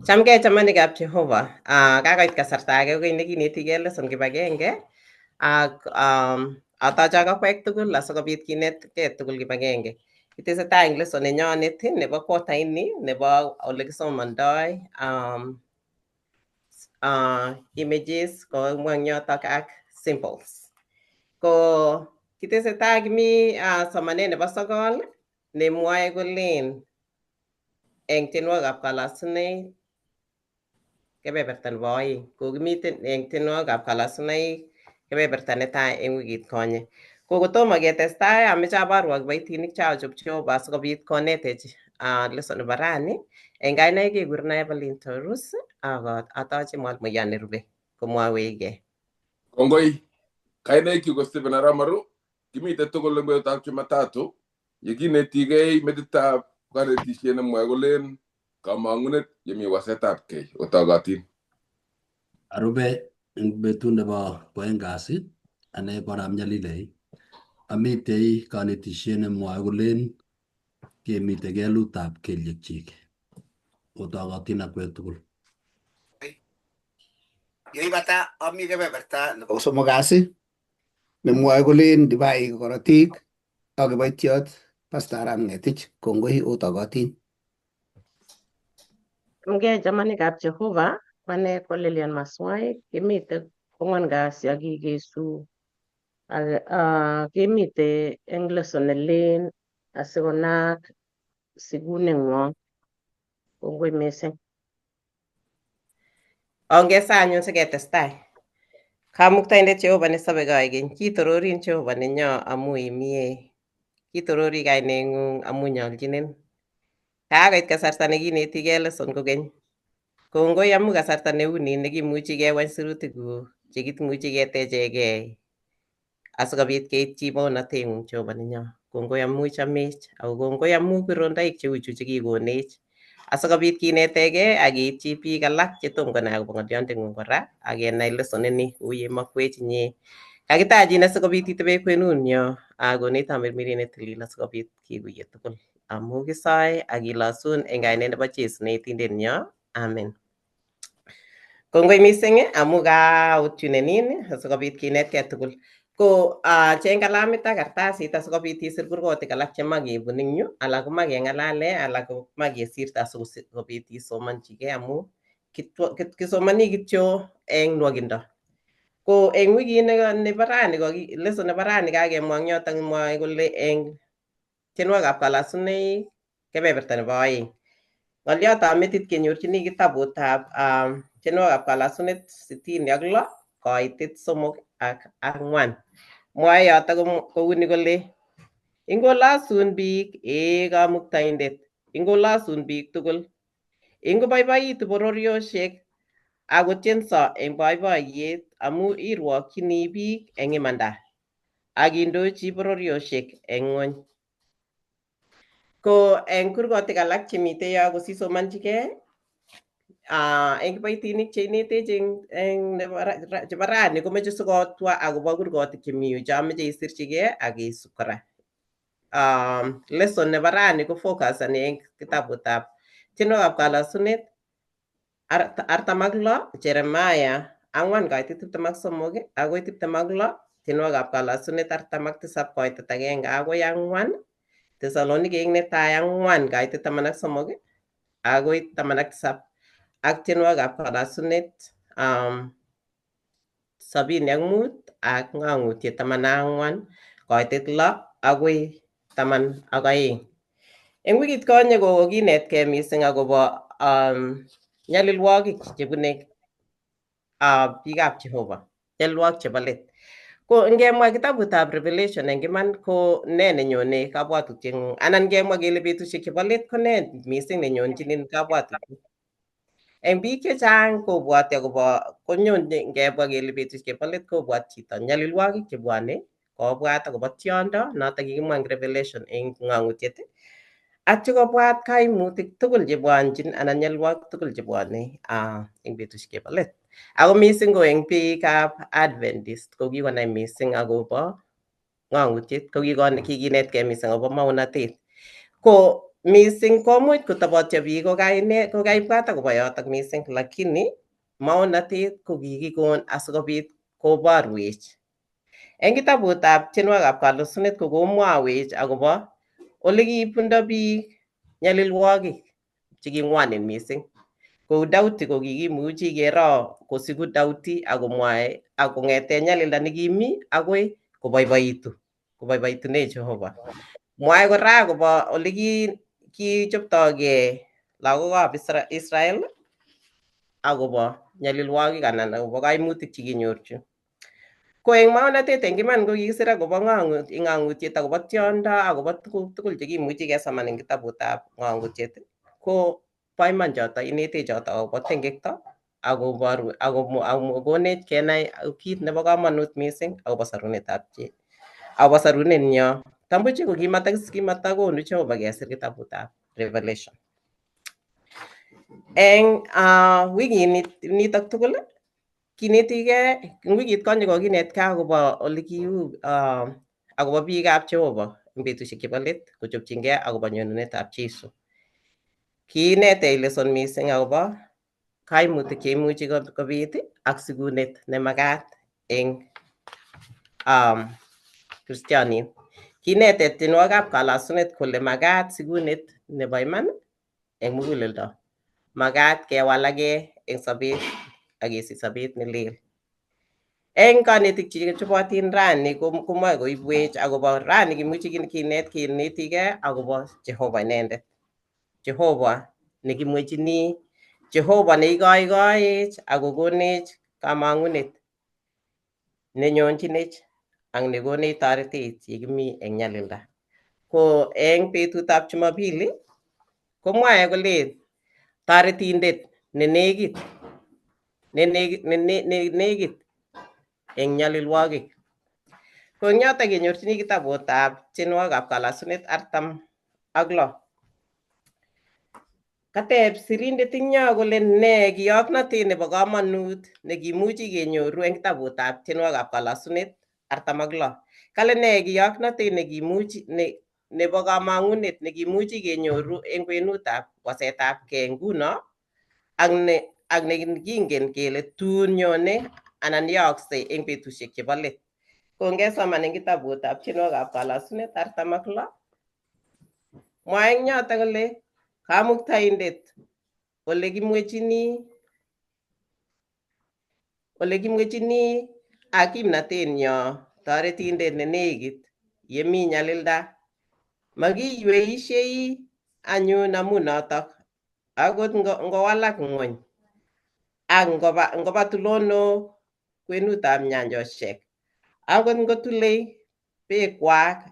Chamgei chamanikab Jehovah. Kakoit kasarta age kokeny nekinetigei lesson kibagenge ak atoche ak akwek tugul asikobit kinetkei tugul kibagenge. Kitesetai eng lesson nenyonet nebo quarter ini nebo ole kisomandoi images komwa eng yotok ak symbols. Ko kitesetai kimi somanet nebo sokol nemwoe kolen eng tienwokikab kalasunet kebeberta nebo oeng. Kokimiten eng tienwokikab kalasunoik kebeberta netai eng wikit konye. Kokotomo ketestai ameche aborwok kiboitinik chaachop Jehovah asikobit konetech lesson nebo rani. Eng kainaik kekurenon Evelyn Torus ak atoche mwalimuiyot nerube komwowechgei. Kongoi, kainaikchu ko Stephen Aramaru, kimite tugul eng betutab Jumatatu yekinetigei metitab kanetisiet nemwoe kolen kamang'unet yemi wasetabgei. Otogotin. Arube eng betut nebo koeng kasi ane Barab Nyalilei amitei kanetisiet nemwoe kolen kemite kelutab kelyekchik. Otogotin akwek tugul. Yeibata ami kebeberta nebo somok kasi nemwoe kolen dibai korotik ak kiboitiot Pastor Arap Ngetich. Kongoi otogotin. Chamgei chamanikab Jehovah, ane ko Lilian Maswai, kimite kong'wan kasi ak kikesu kimite eng lesson nelen asikonaak siguneng'wong. Kongoi mising. Ongesa anyun siketestai. Kamuktaindet Jehovah nesobe koigeny, kitororin Jehovah nenyo amu imie. Kitorori kaineng'ung amu nyolchinin. Kakoit kasarta nekinetigei lesson kokeny. Kongoi amu kasarta neuni nekimuchi kewany sirutikuk chekimuchi ketechegei asikobit keitchi bounateng'ung Jehovah nenyo. Kongoi amu chamech ako kongoi amu birondoik cheuchu chekikonech asikobit kinetegei ak keitchi biik alak chetom konai akobo ng'olyondeng'ung kora ak kenai lesson ini kou ye makwech inye. Kakitachin asikobit itebe kwenunyo akonech tamirmiriet netilil asikobit kikuye tugul. Amu kisoe ak kilosun eng kainet nebo Jesu ne etindenyo. Amen. Kongoi mising amu kaotunenin asikobit kinetkei tugul. Ko cheng kalamit ak kartasit asikobit isir kurgotik alak chemakebun eng yu, alak komache keng'alale, alak komache kesirto asikobit isomanchigei amu kisomani kityo eng nwogindo. Ko eng wikit nebo rani, lesson nebo rani kakemwa eng yotok mwoe kole eng tienwokikab kalasunoik kebeberta nebo oeng. Ng'oliotab metit kenyorchini kitabutab tienwokikab kalasunet 66 koitet 3 ak 4. Mwoe yotok kouni kole ingolosun biik kamuktaindet, ingolosun biik tugul, ingoboiboitu bororiosiek akotienso eng boiboiyet amu irwokchini biik eng imanda ak indochi bororiosiek eng ng'ony. Ko eng kurgotik alak chemite yo kosisomanchigei eng kiboitinik cheinetech eng chebo rani komeche sikotwa akobo kurgotik chemi yu chomeche isirchigei ak isub kora. Lesson nebo rani ko focusani eng kitabutab tienwokikab kalasunet 46 Jeremiah 4 koitet 23 akoi 26 tienwokikab kalasunet 47 koitet 1 akoi 4 Tesalonikeik netai 4 koitet 13 akoi 17 ak tienwokikab kalasunet 75 ak ng'ang'utiet 14 koitet 6 akoi 12. Eng wikit konye kokinetkei mising akobo nyalilwogik chebune biikab Jehovah, nyalilwogik chebo let. Ko ngemwa kitabutab Revelation eng iman ko ne nenyone kabwatutieng'ung anan ngemwa kele betusiek chebo let ko ne mising nenyonchinin kabwatutiet. Eng biik chechang kobwoti akobo ngemwa kele betusiek chebo let kobwoti chito nyalilwogik chebwone, kobwat akobo tiondo notok kikimwa eng Revelation eng ng'ang'utiet atyo kobwat kaimutik tugul chebwonchin anan nyalilwogik tugul chebwone eng betusiek chebo let. Ako mising ko eng biikab Adventist ko kikonai mising akobo ng'ang'utiet, ko kikinetkei mising akobo maunotet. Ko Missing komuch kotobotyo biik kokaibwat akobo yotok missing, lakini maonatet ko kikikon asikobit koborwech. Eng kitabutab tienwokikab kalosunet ko komwawech akobo ole kiibundo biik nyalilwogik cheking'wanen missing. Kou Daudi ko kikimuchi kero kosiku Daudi akomwae ak kong'ete nyalilda nekimi akoi koboiboitune Jehova. Mwae kora akobo ole kichoptogei lagokab Israel akobo nyalilwogik anan akobo kaimutik chekinyorchu. Ko eng maonatet eng iman ko kikisir akobo ng'ang'utiet akobo tiondo akobo tuguk tugul chekimuchi kesoman eng kitabutab ng'ang'utiet ko bo iman choto, inetech choto akobo tengekto akokonech kenai kit nebo komonut missing akobo sorunetnyo. Tambuchi ko kimatakonu Jehova kesir kitabutab Revelation. Eng wikit tugul kinetigei, eng wikit konye kokinetkei akobo ole kiu akobo biikab Jehova eng betusiek chebo let kochopchingei akobo nyonunetab Jeiso. Kiinetech lesson missing akobo kaimutik cheimuchi kobit ak sikunet nemakat eng kristianik. Kinetech tienwokikab kalasunet kole makat sikunet nebo iman eng muguleldo. Makat kewalake eng sobet akesich sobet ne lel. Eng kanetik chechobotin rani komoe koibwech akobo rani kimuchi kinetigei akobo Jehova inendet. Jehova nekimwechini, Jehova neikoikoech akokonech kamang'unet nenyonjinech ak nekonech toretet yekimi eng nyalilda. Ko eng betutab Jumapili komwae kole toretindet nenekit eng nyalilwogik. Ko eng yotok kenyorchini kitabutab tienwokikab kalasunet 46. Kateb sirindet eng yo kole ne kiyoknotet nebo komonut nekimuchi kenyoru eng kitabutab tienwokikab kalasunet 46. Kale ne kiyoknotet nebo kamang'unet nekimuchi kenyoru eng kwenutab wasetabgei nguno ak nekingen kele tun nyone anan yooksei eng betusiek chebo let. Ko ngesoman eng kitabutab tienwokikab kalasunet 46 mwae eng yotok kole kamuktaindet ole kimwechini ak kimnatenyo, toretindet nenekit yemi nyalilda. Makiyweisie anyun amu notok akot ngowalak ng'ony ak ngoba tulonok kwenutab nyanjosiek, akot ngotule beekwak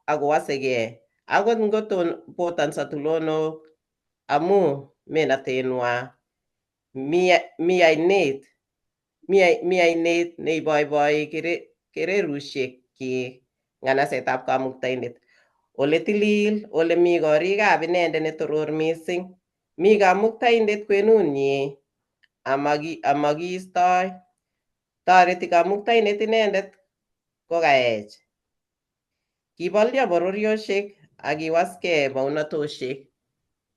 akowosegei, akot ngobotanso tulonok amu menatenwa, mi ainet neiboiboi kererusiekchi ng'anasetab kamuktaindet. Ole tilil, ole mi korikab inendet netoror missing. Mi kamuktaindet kwenunyi amakiistoi. Toreti kamuktaindet inendet kokaech. Kibolyo bororiosiek akiwaskei bounotosiek.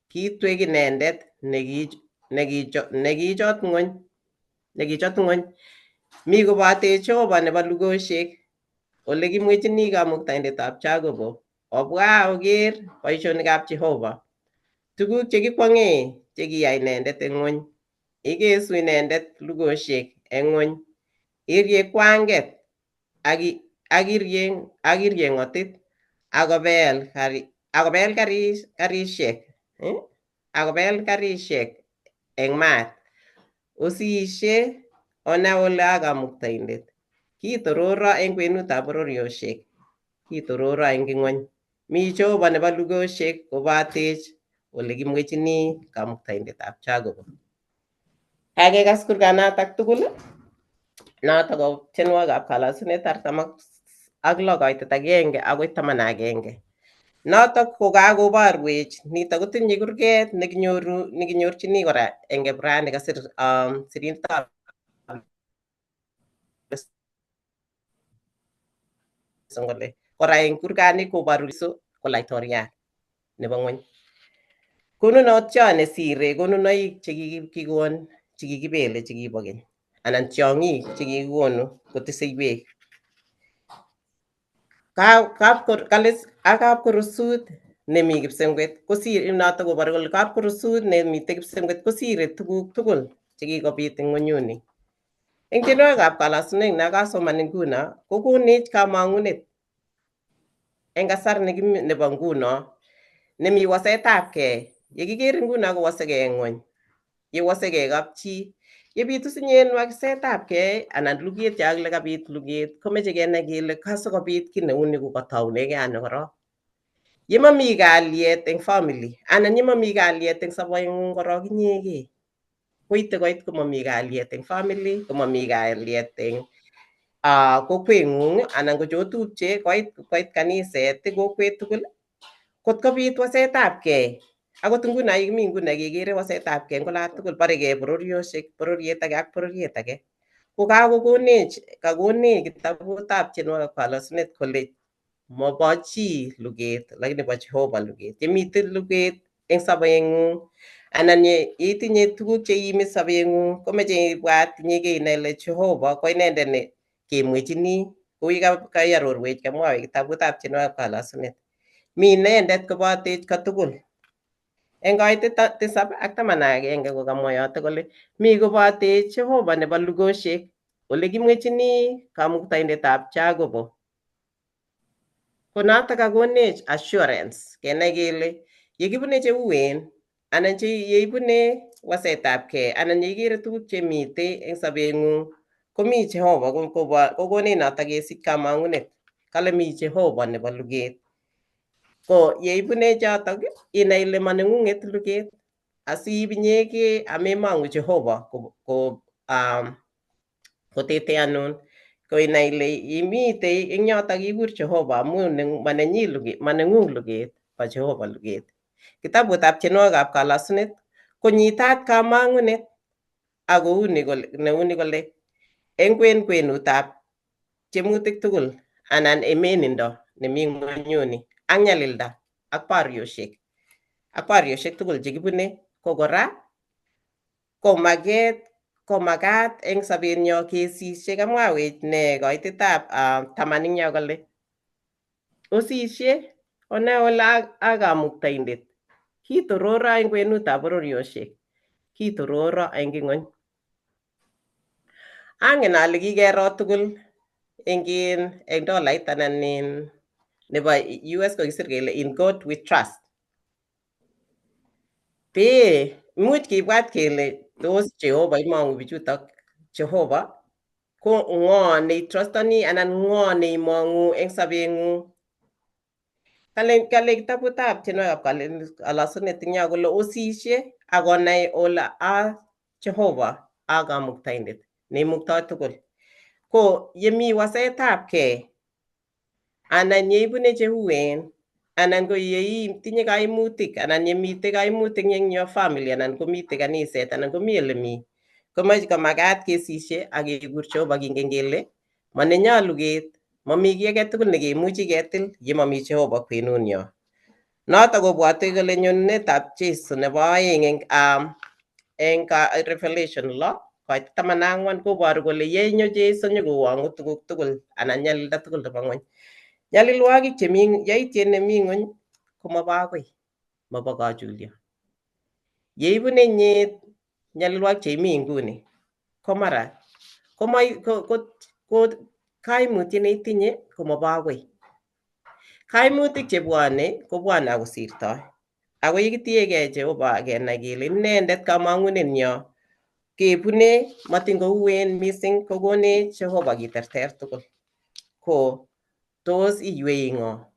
Kitwek inendet nekichot ng'ony. Mi kobotech Jehova nebo lugosiek ole kimwechini kamuktaindetab Jacobo obwa oker boisionikab Jehova. Tuguk chekikwong'e chekiyai inendet eng ng'ony. Ikesu inendet lugosiek eng ng'ony. Irie kwanget akirie ng'otit akobel karisiek eng maat. Osiisie onai ole a kamuktaindet. Kitororo eng kwenutab bororiosiek, kitororo eng ng'ony. Mi Jehova nebo lugosiek kobotech ole kimwechini kamuktaindetab Jacobo. Kakekas kurganatak tugul, notok ko tienwokikab kalasunet 46 koitet 1 akoi 11. Notok ko kakoborwech, nitok kotinye kurget nekinyorchini kora eng Kipraa kasir sirindetab kora eng kurgani koboru ko laitoriat. nebo ng'ony. Konunotyo nesire konunoik chekikikon chekikibele chekibo keny anan tiong'ik chekikikonu kotesei beek. Kapkorosut nemi kipsengwet kosire noto koboru kole kapkorosut nemite kipsengwet kosire tuguk tugul chekikobit eng ng'onyuni. Eng tienwogikab kalasunet nekasoman nguno kokonech kamang'unet eng kasar nebo nguno nemi wasetabgei. Yekiker nguno kowosegei ng'ony, yewosegei kapchi, yebitu sinyen wasetabgei anan luget yakile kabit luget komeche kenai kele kasikobit kiy neuni kokataunegei ano korok. Yemami kalyet eng family anan yemami kalyet eng sobeng'ung korok inyegei, koite koit komami kalyet eng family, komami kalyet eng kokweng'ung anan ko chotupche koit kaniset, kokwet tugul, kot kobit wasetabgei. Akot nguno yekimi nguno kekere wasetabgei eng ola tugul, baregei bororiosiek, bororiet age ak bororiet age. Ko kakonech kitabutab tienwogikab kalasunet kole mobo chi luget lakini bo Jehovah luget. Yemite luget eng sobeng'ung anan itinye tuguk cheiimi sobeng'ung komeche ibwat inyegei inai ile Jehovah ko inendet ne kemwechini kou yekaiarorwech kamwawech kitabutab tienwogikab kalasunet. Mi inendet kobotech kotugul. Eng koitet 7 ak 11 kokamwa yoto kole mi kobotech Jehovah nebo lugosiek ole kimwechini Kamuktaindetab Jacobo. Ko noto kakonech assurance kenai kele yekibune cheuen anan yeibune wasetabgei anan yeikere tuguk chemite eng sobeng'ung komi Jehovah kokonech noto kesich kamang'unet kale mi Jehovah nebo luget. Ko yeibune chotok inai ile maneng'ung'et luget asiib inyegei amemong'u Jehovah koteteanun. Ko inai ile imite eng yotok ikur Jehovah amu maneng'ung luget, bo Jehovah luget. Kitabutab tienwogikab kalasunet konyitat kamang'unet ako neuni kole eng kwenutab tiemutik tugul anan emenindo nemi ng'onyuni ak nyalilda ak boriosiek tugul chekibune ko kora komakat eng sobenyo kesisye. Kamwawech koititab 10 eng yo kole osisye onai ole a Kamuktaindet, kitororo eng kwenutab bororiosiek, kitororo eng ing'ony. Angen ale kikero tugul eng dolait anan nebo US kokisir kele in God we trust. Imuch kibwat kele tos Jehovah imong'u bichutok Jehovah ko ng'o neitrustoni anan ng'o neimong'u eng sobeng'ung. Kale kitabutab tienwogikab kalasunet eng yo kole osisye akonai ole a Jehovah a Kamuktaindet neimuktoi tugul. Ko yemi wasetabgei anan yeibune cheuen anan ko yeitinye kaimutik anan yemite kaimutik eng your family anan komite kaniset anan komi olemi, komakat kesisye ak kekur Jehovah kingen kele manenyo luget, mami kiy age tugul nekemuchi ketil yemami Jehovah kwenunyo. Noto kobwatwech kole nyonunetab Jeiso nebo oeng eng Revelation 6:14 koboru kole yenyo Jeiso nyokowang'u tuguk tugul anan nyalilda tugul nebo ng'ony. Nyalilwogik yaityet nemi ng'ony komobo agoi, mobo kachulyo. Yeibune inyet nyalilwogik cheimi nguni ko mara ko kaimutyet neitinye komobo agoi. Kaimutik chebwone kobwone akosirtoi. Ako yekitiegei Jehovah kenai kele inendet kamang'unenyo kebune matin kouen mising kokonech Jehovah kiterter tugul. Ko tos iywei ng'o?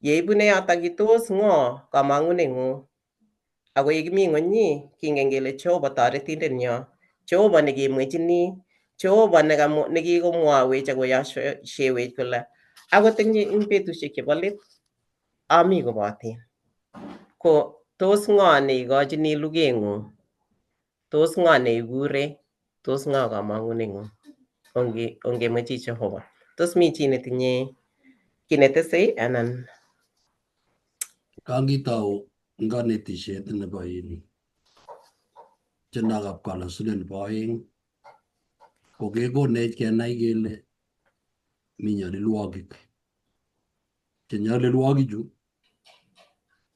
Yeibune yotok tos ng'o kamang'uneng'ung? Ako yekimi ng'ony kingen kele Jehovah toretindenyo, Jehovah nekemwechini, Jehovah nekikomwawech akoyoshewech kole akot eng betusiek chebo let ami koboten. Ko tos ng'o neikochini lugeng'ung? Tos ng'o neikure? Tos ng'o kamang'uneng'ung? Ongemwechi Jehovah. Tos mi chi netinye kiy netesei anan Kangitau kanetishet nebo tiendokab kalasunet nebo oeng ko kekonech kenai kele mi nyalilwogik. Nyalilwogichu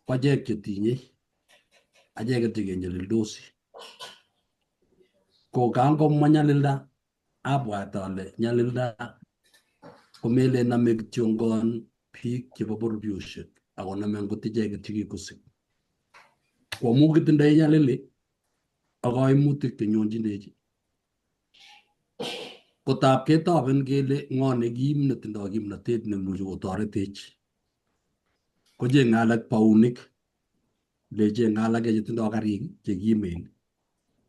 ko achek chetinye, acheket chekenyalildos. Ko kangomwa nyalilda abwat ale nyalilda komelen name kityongon biik chebo bororiosiek ako name ngot icheket chekikosik. Ko amu kitindoi nyalili ak kaimutik chenyonjinech, kotab ketoben kele ng'o nekim netindoi kimnatet nemuchi kotoretech, kocheng'e alak baunik, lecheng'e alake chetindoi karik chekimen.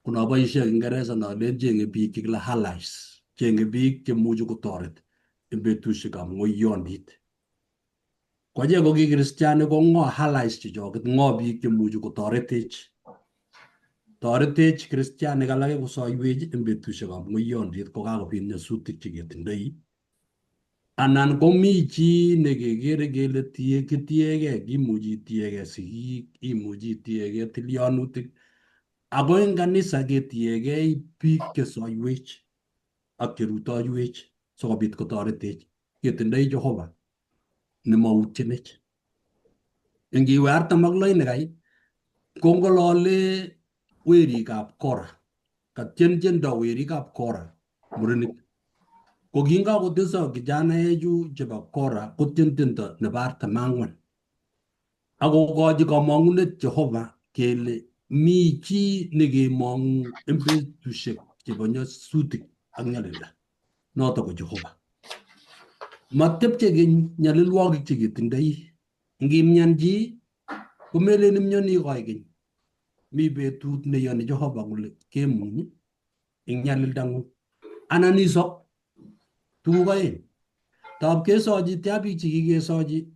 Kunoboisie Kingereza nolen cheng'e biik chekile allies, cheng'e biik chemuchi kotoret en betusiekab ng'oiyondit. Ko achek ko ki Kristianik ko ng'o allies chechoket, ng'o biik chemuchi kotoretech. Toretech Kristianik alake kosoiwech en betusiekab ng'oiyondit ko kakobit nyasutik cheketindoi, anan komi chi nekekere kele kitiegei, kimuchi itiegei sigik, imuchi itiegei tilyanutik, ako en kanisa ketiegei biik chesoiwech ak cherutoiwech sikobit kotoretech. Ketindoi Jehova nemautyenech. Ngiwe 46 nekai kong'olole werikab Kora, katien tiendo werikab Kora murenik. Ko kingakoteso kijanaechu chebo Kora kotien tiendo nebo 44 akokochi kamang'unet Jehova kele mi chi nekemong'u en betusiek chebo nyasutik ak nyalilda, noto ko Jehova. Matepche keny nyalilwogik cheketindoi. Ngimyan chi komelen imyoni koikeny, mi betut neyoni Jehova kole kemuny eng nyalildang'ung anan isop. Tuguk oeng, tab kesochi tia biik chekikesochi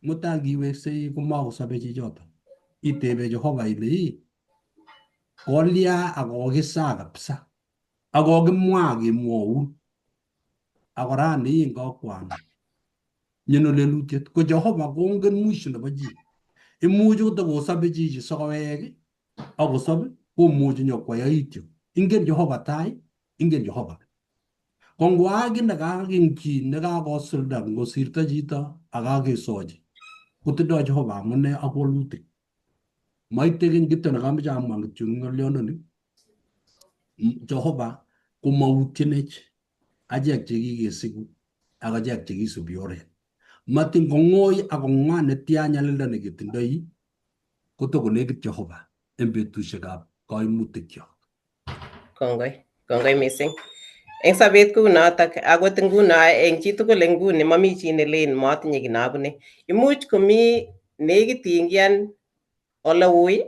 mutai ngiweksei komakosobe chichoto. Itebe Jehova ile kolya akokisa kabisa akokimwa kemwoun akorani ingokwam nyono lelutiet ko Jehova kongen mwisho nebo chi. Imuchi kotokosobe chichi sokowek akosob komuchi nyokwayait. Ingen Jehova tai, ingen Jehova. Ko ngwaak nekakingen chi nekakosulda ngosirto chito akakesochi kotindoi Jehova amune ak wolutik. Maite keny kityo nekamoche amwa kityo ng'olyondoni. Jehova komautyenech achek chekikesiku ak achek chekisubi oret. Matin kong'oi ak kong'wan netya nyalilda neketindoi kotokonekit Jehova en betusiekab kaimutikyo. Kongoi mising. Eng sobet kunotok akot nguno eng chitugul nguni mami chi nelen matinye kiy nabune. Imuch komi nekitingen ole ui,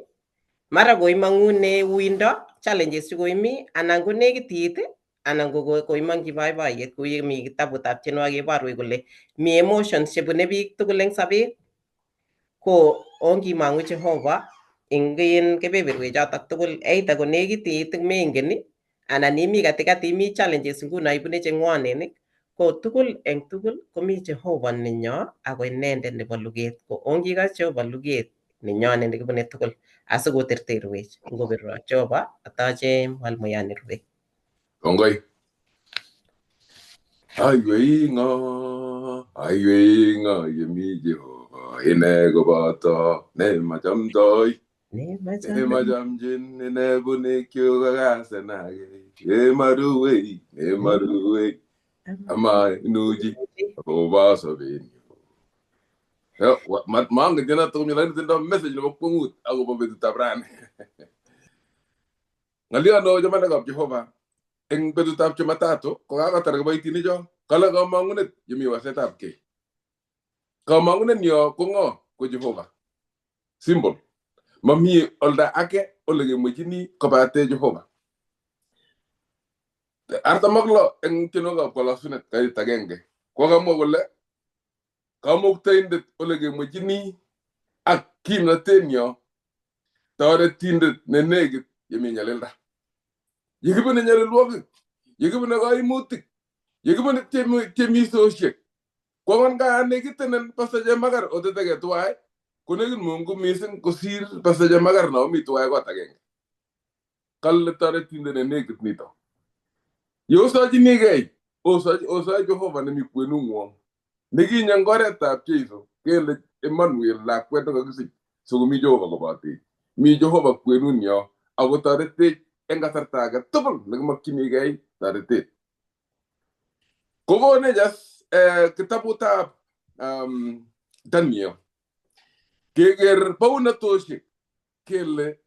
mara koimang'une uindo, challenges chekoimi, anan ko nekitit, anan ko koimong'chi boiboiyet kou yemi kitabutab tienwogik keborwech kole mi emotions chebune biik tugul eng sobet. Ko ongimong'u Jehova eng kebeberwek chotok tugul, either ko nekitit mengen, anan imi katikati imi challenges nguno ibune cheng'wonen, ko tugul eng tugul komi Jehova nenyo ako inendet nebo luget. Ko ongikos Jehova luget nenyonet nekibune tugul asikoterterwech. Ngobirwo Jehova atache mwalmoyot nerube. Kongoi. Aiwei ng'o yemi Jehova ine koboto nemachamdoi. Nemachamchin ine bunikyu kakasenage. Nemaruwei ama inuji akobo sobenyu. Mangen tena tugul lakini tindo message nebo kwong'ut akobo betutab rani. Ng'oliono chamanekab Jehova eng betutab Jumatatu kokakotar kiboitinicho kale kamang'unet yemi wasetab kei. Kamang'unenyo ko ng'o? Ko Jehova. Simple. Mami olda age ole kemwechini kobate Jehova. 46 eng tienwogikab kalasunet karit agenge kokamwa kole kamuktaindet ole kemwechini ak kimnatenyo, toretindet nenekit yemi nyalilda. Yekibune nyalilwogik, yekibune kaimutik, yekibune tiemisosiek, kwangan ka nekitenen Pastor Chemagar oteteke tuwai konegin Mungu mising kosir pasaja magar na mi tuwai kot agenge. Kalle toretindet ne nekit nito. Yosochini oso Jehova nemi kwenung'wong nekinyo ngoretab Jeiso kele Emmanuel lakwet nekakisich sikomi Jehova kobotech. Mi Jehova kwenunyo ako toretech eng kasarta age tugul nekimokyinigei toretet. Kokonech as kitabutab Daniel keker bounatoshek kele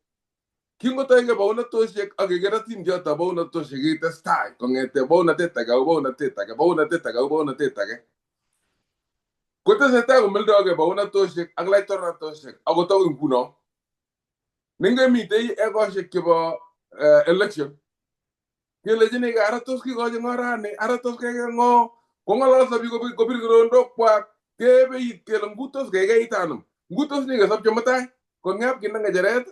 kingotoige bounatoshek ak keker atindiot bounatoshek kitestai kong'ete bounatet age ak bounatet age bounatet age ak bounatet age kotesetai komeldoge bounatoshek ak laitoratoshek ako tau nguno nengemitei ekoshek chebo election kelechini ara tos kikochi ng'orani ara tos keke ng'o kong'ololso biik kobir kirondokwak kebeit kele ngutos kekeit ano ngutos nyikesopche mutai kong'ep kinde ng'echeret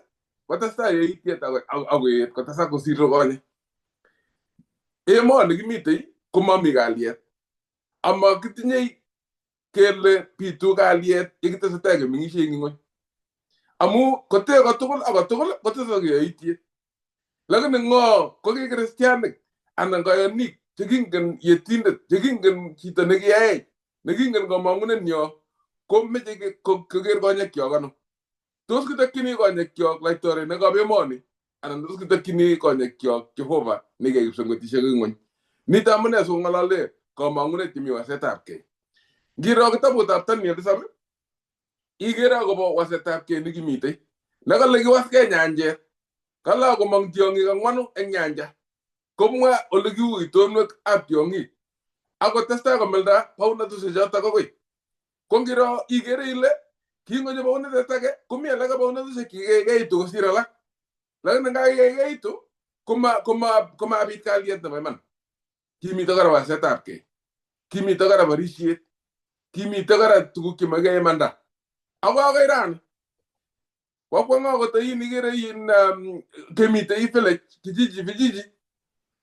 kotestai yeitiet akoet kotesak kosir konye. Emoni kimitei komomi kalyet ama kitinye kele bitu kalyet yekitesetai kemeng'isie eng ng'ony amu kote kotugul kotesoke yeitiet. Lakini ng'o ko ki kristianik anan kayonik chekingen yetindet chekingen chito nekiyai nekingen komong'unenyo komeche koker konyekyok ano. Tos kitokyini konyekyok laitorinikab emoni anan tos kitokyini konyekyok Jehova nekiyai kipsengwetisiek eng ng'ony. Nito amune sikong'olole komong'unet chemi wasetabgei. Ngiro kitabutab Daniel 7 ikere akobo wasetabgei nekimitei nekale kiwaskei nyanjet. Kala komong tiong'ik 4 eng nyanja komwa ole kiu itonwek ab tiong'ik ako testai komelda bounatoshek chotok akoi. Ko ngiro ikere ile kingonyo bounatet age komi alake bounatoshek chikikeitu kosir alak. Lakini ngakikeitu komabit kalyet nebo iman. Kimito kora wasetabgei, kimito kora borishiet, kimito kora tuguk chemakiyai imanda. Ako akoi rani wakwang'a kotoin ikere kemitei village vijiji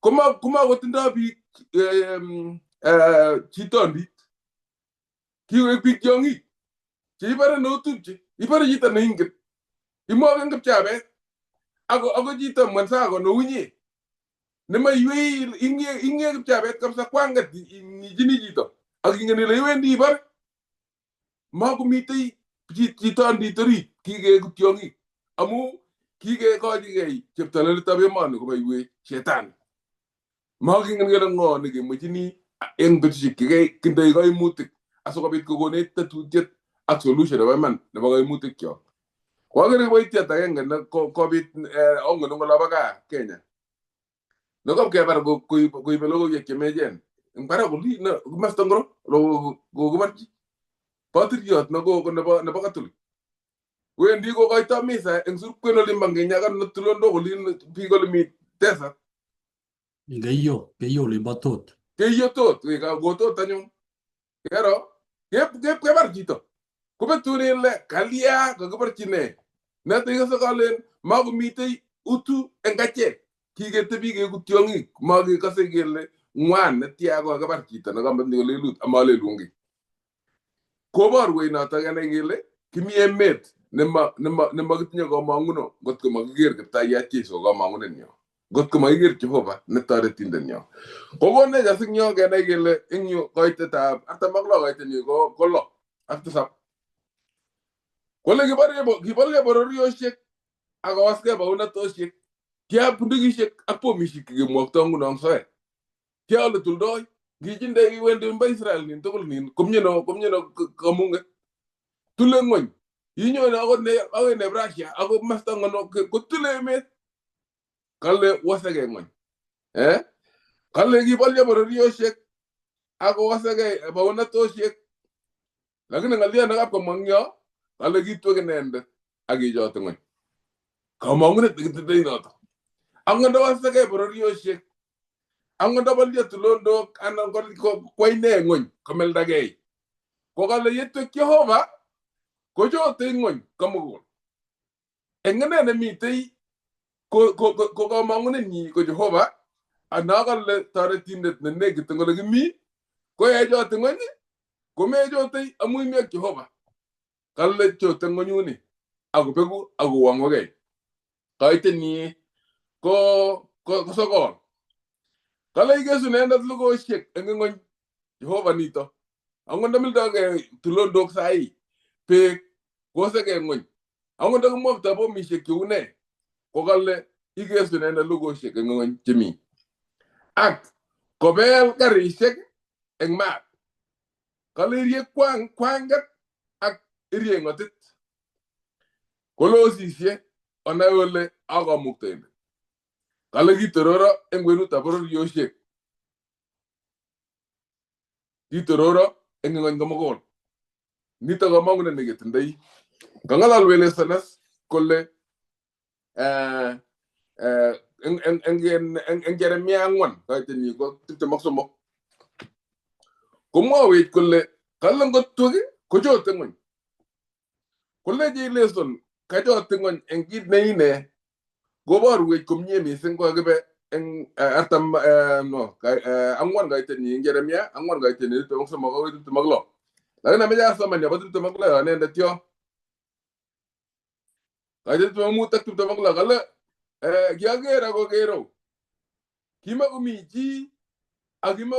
komakotindoi biik chitondit. Kiwek biik tiong'ik cheibare neotupche ibare chito neingen imoken kipchabet ako chito mwenzako neunye nemaiwei ingie kipchabet kabisa kwanget inyijini chito ak ingen ile iwendi ibare makomitei chitondit orit kikeku tiong'ik amu kikekochigei cheptolelitab emoni koboiwech shetani. Makingen kele ng'o nekemwechini eng betusiek kindoi kaimutik asikobit kokonech tetutiet ak solution nebo iman nebo kaimutik kyok. Kwakere kiboitiot agenge ne kobit ongen ng'olobo gaa Kenya nekop kebar koibe logoiwek chemechen eng barak oli komasta ngoro kokibarchi patiriot nebo Catholic wendi kokoito misa eng surkwen olin banginyakan netulondok olin biik ole mi desert Keiyo olimbo tot. Keiyo tot kotot anyun kero kebar chito kobetun ile kalya kakibarchi ne nete ikose kalen makomitei utu eng achek kiketebi keku tiong'ik makekose kele ng'wan netya kokakibar chito nekamet nikolelut amalelungi. Koborwech notok kenai kele kimi emet nemakitinye komong'uno ngotko makiker Kiptaiyat Jeiso komong'unenyo ngotko makiker Jehova netoretindenyo. Kokonech asingyo kenai kele eng yu koitetab 46 koitenyi ko 6 ak 7 kole kiborye bororiosiek akowaskei bounatoshek kiab bundukisiek ak bomisiek kikimwoktoi nguno eng soet kiole tuldoi ngichinde iwendi mba Israel nin tugul nin komyeno kamung'et tule ng'ony inyone akoi Nebraska ako masta ngono kotule emet kale wasake ng'ony kale kibolye bororiosiek akowasake bounatoshek lakini ng'alyo nekap komong'yo kale kitwek inendet akichoti ng'ony. Kamong'unet nekitindoi notok angot ndowasake bororiosiek angot ndobolyo tulondok anan kwai ne ng'ony komeldagei kokale yetwek Jehova kochote ng'ony komugul eng ine nemitei ko kamong'unenyi ko Jehova anakale toretindet nenekit eng ole kimi koyechoti ng'ony komechotei amu imi ak Jehova kalle chote ngonyuni aku pegu aku wangoge kaite ni ko sokol kalle igesu nendat lugo shek ngony Jehova nito angon damil doge tulon dok sai pe ko sege ngony angon dag mo tabo mi shek yune ko kalle igesu nendat lugo shek ngony jemi ak kobel gari shek eng mat kalle rie kwangat ak rie ngotit kolo sisye ona wole aga muktende kalle gitororo engwenu taboror yoshek gitororo engwen ngomogol nito gamangune negetindai kangalal wele sanas kolle en Jeremia angwan kaiteni ko tipte maksomo kumwa wait kolle kalle ngottoge ko jote ngwen kolle je leson ka jote ngwen en gid neine gobor wait komnye mising ko gebe en artam no angwan kaiteni Jeremia angwan kaiteni tipte maksomo ko tipte maglo lagina meja sama nya tipte maglo ne ndatyo kaiteni mutak tipte maglo kalle giagera go gero kima umiji agima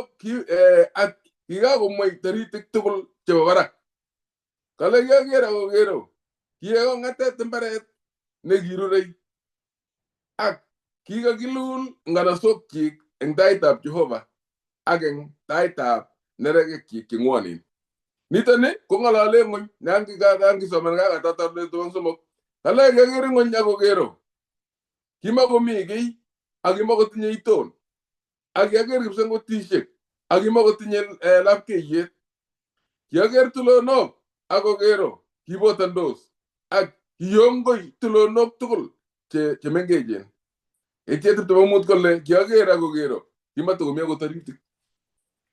ak kiga go moy tari tiktul cebarak kala giagera go gero kiga ngate tembaret ne girurei ak kiga gilul ngana sokki en daitab Jehova agen daitab nerege ki ngwani nitane ko ngala le ngoy nangi ga gangi soman ga tatar de don somok kala giagera ngoy ago gero kima go migi agima go tinye iton agiager gipsengo tishek agima go tinye lapke yet kiager tulo no ago gero kibotan dos ak yongoy tulo no tukul che mengejen etiet to mut kolle kiager ago gero kima to mi ago tariti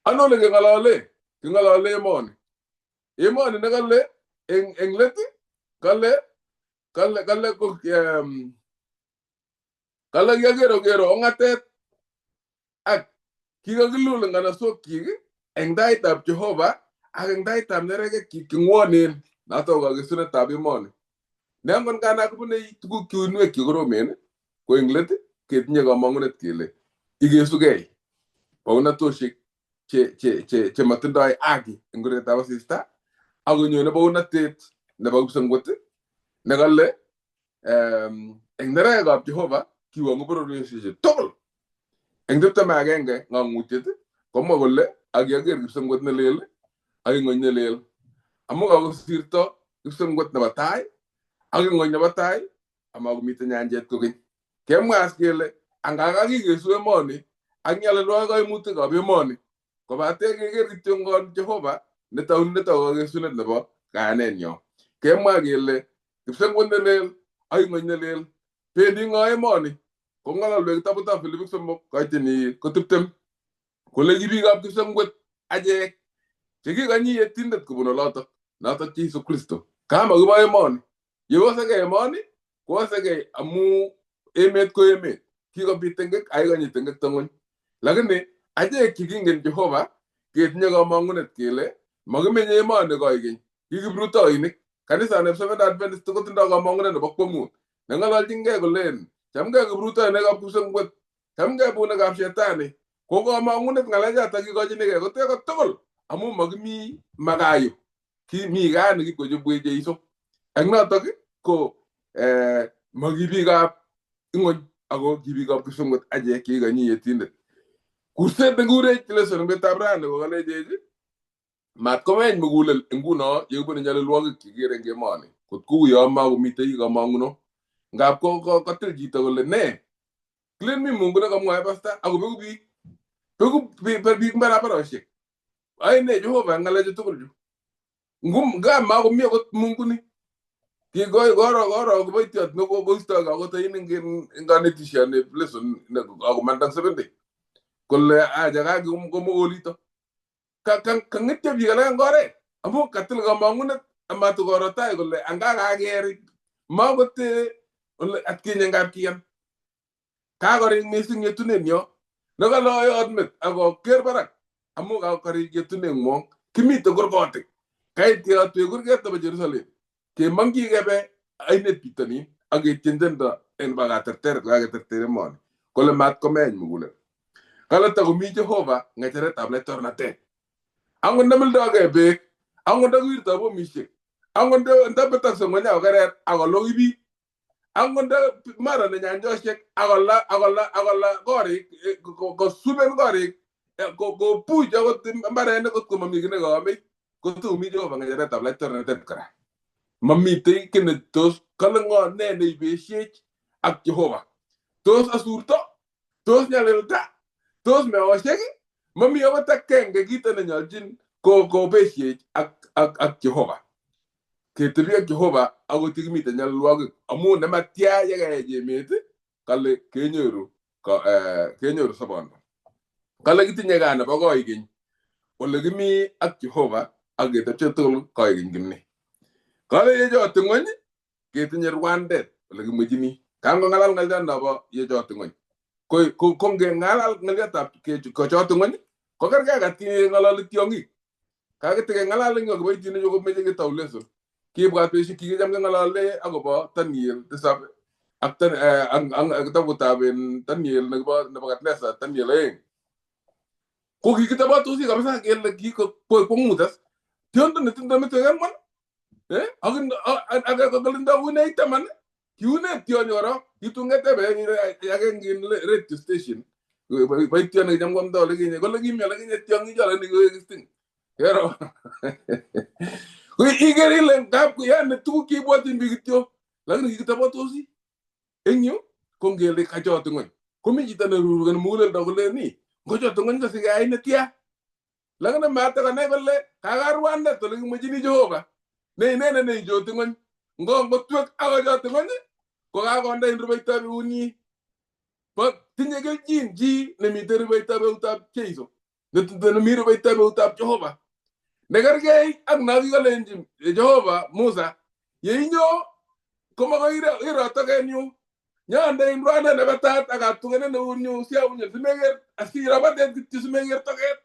ano le ngalale mon emon ne galle en leti kalle ko kala gero ongatet ak kiga gilul ngana sokki eng daitab Jehova ak eng daitab nerege ki ngwonen nato ga gisuna tabi mon nengon kana ko ne tugu kiunwe ki goromen ko englet ket nyega mangunet kile igesuge pauna toshik che matindai agi ngure tawasista ago nyone pauna tet ne bagusangwote ne galle eng nerege Jehova kiwa ngoboro resije tol eng dipta magenge ngangutet komo golle agiager gipsengot ne lel ay ngoy ne lel amuga go sirto gipsengot na batay agi ngoy na batay amago mita nyanjet ko gin kemas gele angaga gi gesu emoni anyala lo ga imuti ga be moni ko bate geger gitongon Jehova ne taw gesu ne lebo kanen yo kema gele gipsengot ne lel ay ngoy ne lel pendi ngoy moni ko ngala le tabuta Philip sommo kaitini ko tiptem ko legi bi gab kisam got aje tegi gani yetindet ko bono lata nata Jesu Kristo kama go bay mon yo sage moni ko sage amu emet ko emet ki go bitenge ay gani tenge tangon lagane aje kigingen Jehova ket nyaga mangunet kele magmenye moni go igen ki bruto inik kanisa ne Seventh Adventist ko tinda go mangunet no bakpomu ngala jinge go len jamga gebruta ne ga pusang got jamga bu na ga shetani ko go mangunet ngala jata gi go jine go te ko tol amu magmi magayo ki mi ga ni ko jo bwe jeiso engna to ko magibi ga ngon ago gibi ga pusang got aje ki ga ni yetinde kurse de ngure tile so be tabrane go gale jeji mat ko men mugulel nguno yego ne nyale luwa ki gere nge mani ko ku yo ma go mite ga manguno ngap ko til jito gole ne klen mi mungu na kamwa pasta ago bi mbara para shek ay ne Jehova ngala je tukul ju ngum ga ma go mi ko mungu ni ki goro go baytiat no go sta ga go tay ngin ngane tishane lesson ne ago mandan sebende kolle a jaga go mo olito kan ngite bi gala ngore amu katil ga manguna amma to goro tay golle anga ga geri ma go te at kinya ngap kiyan ka gori missing yetunen yo naga lo yo admit ago ker barak amu ga kari yetunen mo kimi to gorgote kay ti atu gurge to Jerusalem ke mangi gebe ainet pitani age tendenda en baga terter mon ko le mat ko men mugule kala ta mi Jehova ngatere table tornate angon namel doge be angon da wirta bo mishe angon da beta so ngonya ogare agolo ibi angon da mara na nyanjo shek agola gori ko suben gori ko puja ko mbare ne ko mami gine go me ko tu mi Jehova ngatere table tornate kara mami te kene tos kala ngo ne be shek ak Jehova tos asurto tos nyalelta tos me oshegi mami awata kenge gita na nyaljin ko beshi ak Jehova ke triya Jehova ago tigmi ta nyalwag amu na matia yaga je mete kale kenyoru kenyoru sabon kale giti nyaga na bago igin wala gimi ak Jehova age ta chetul ko igin gimni kale ye jo tungoni ke tinyer wande wala gimi jini kango ngalal ngaldan na ba ye jo tungoni ko nge ngalal ngalata ke ko jo tungoni ko garga ga ti ngalal tiongi ka ke ngalal ngo ko ti no ko meje ke tawleso ki bwa pe shi ki jam ngalal le ago ba taniyel te sab ak tan ang ta buta ben taniyel na ba nesa taniyel ko ki ta ba to si ka sa ke le ki ko mutas tion to ne tin da me te man agin aga ko galinda une itaman ki une tion yoro itu ngete be ya ngin radio station ba tion jam gom do legi ne ko legi me legi ne tion ni jala ni go existing yero ko igeri len kap ko ya ne tu ki botin bi tio la ni ki ta boto si enyo ko ngele ka joto ngoy ko mi jita na ruru gan mule do le ni go joto ngoy ko si ga ina tia la na mata ka ne golle ka garwanda to legi mo jini Jehova ne joto ngoy ngo tuak aga joto ngoy ko ga gonda indu bay tabi uni ba tinye gel ji ne mi der bay tabi utab keiso ne mi bay tabi utab Jehova negar gay ak na gi galenjim Jehova Musa ye nyo ko ma ira to gen yu nyande in rwanda ne batat aga tungene ne unyu sia unyu simeger asira ba de simeger to gen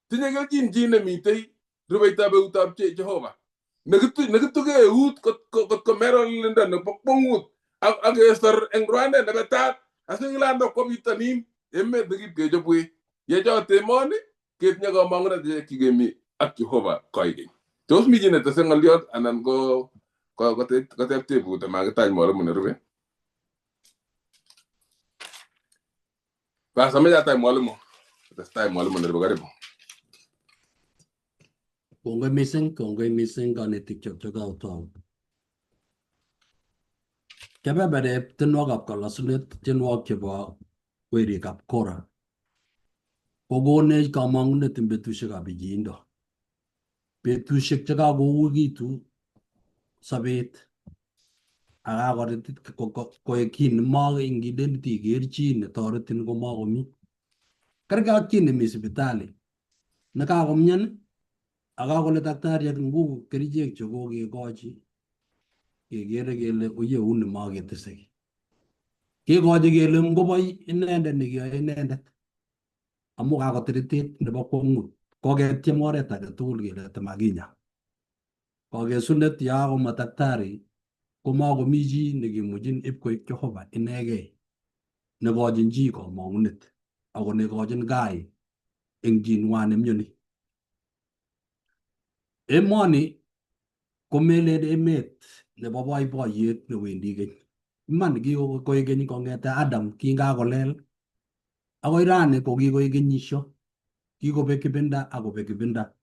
tinye gel ji ne mi tay bay tabi utab Jehova negitu ge ut ko mero linda ne pokpungut ak estar en Rwanda ne betat asingilando ko vitamin emme digi ge jobwe ye jote moni ket nyago mangna de kigemi ak Jehova koyge tos mi jine te sengal yot anan go ko te bu te ma ta mo mo nerve ba sama ya ta mo mo te sta mo nerve gare bo Kongoi missing kanetik chok auto. Kebebere tienwogikab kalasunet, tienwogik chebo werikab kora. Kokonech kamang'unet eng betusiekab ijindo. Betusiek chekakouikitu sobet ak koek kiy ngingen tiker chi netoretin komakomi. Kergei ak chi nemi sipitali nekakomyan akakole daktariek nguvu kerichek chekokekochi kekere kele oye uni maketeseki. Kekochi kele ngoboi inendet nekiyoe inendet amu kakotiritit nebo kwong'ut. Koketiem oret age tugul kele tamakinya. Kokesunet ya ko madaktari komakomi chi nekimuchin ipkoek Jehova inegei nekochin chi kamang'unet ako nekochin gai eng chinwa nemyoni. Emoni komelen emet nebo boiboiyet newendi keny. Iman kikokoek keny kong'ete Adam kingakolel akoi rani ko kikoek kenyisio. Kikobek ibinda akobek ibinda.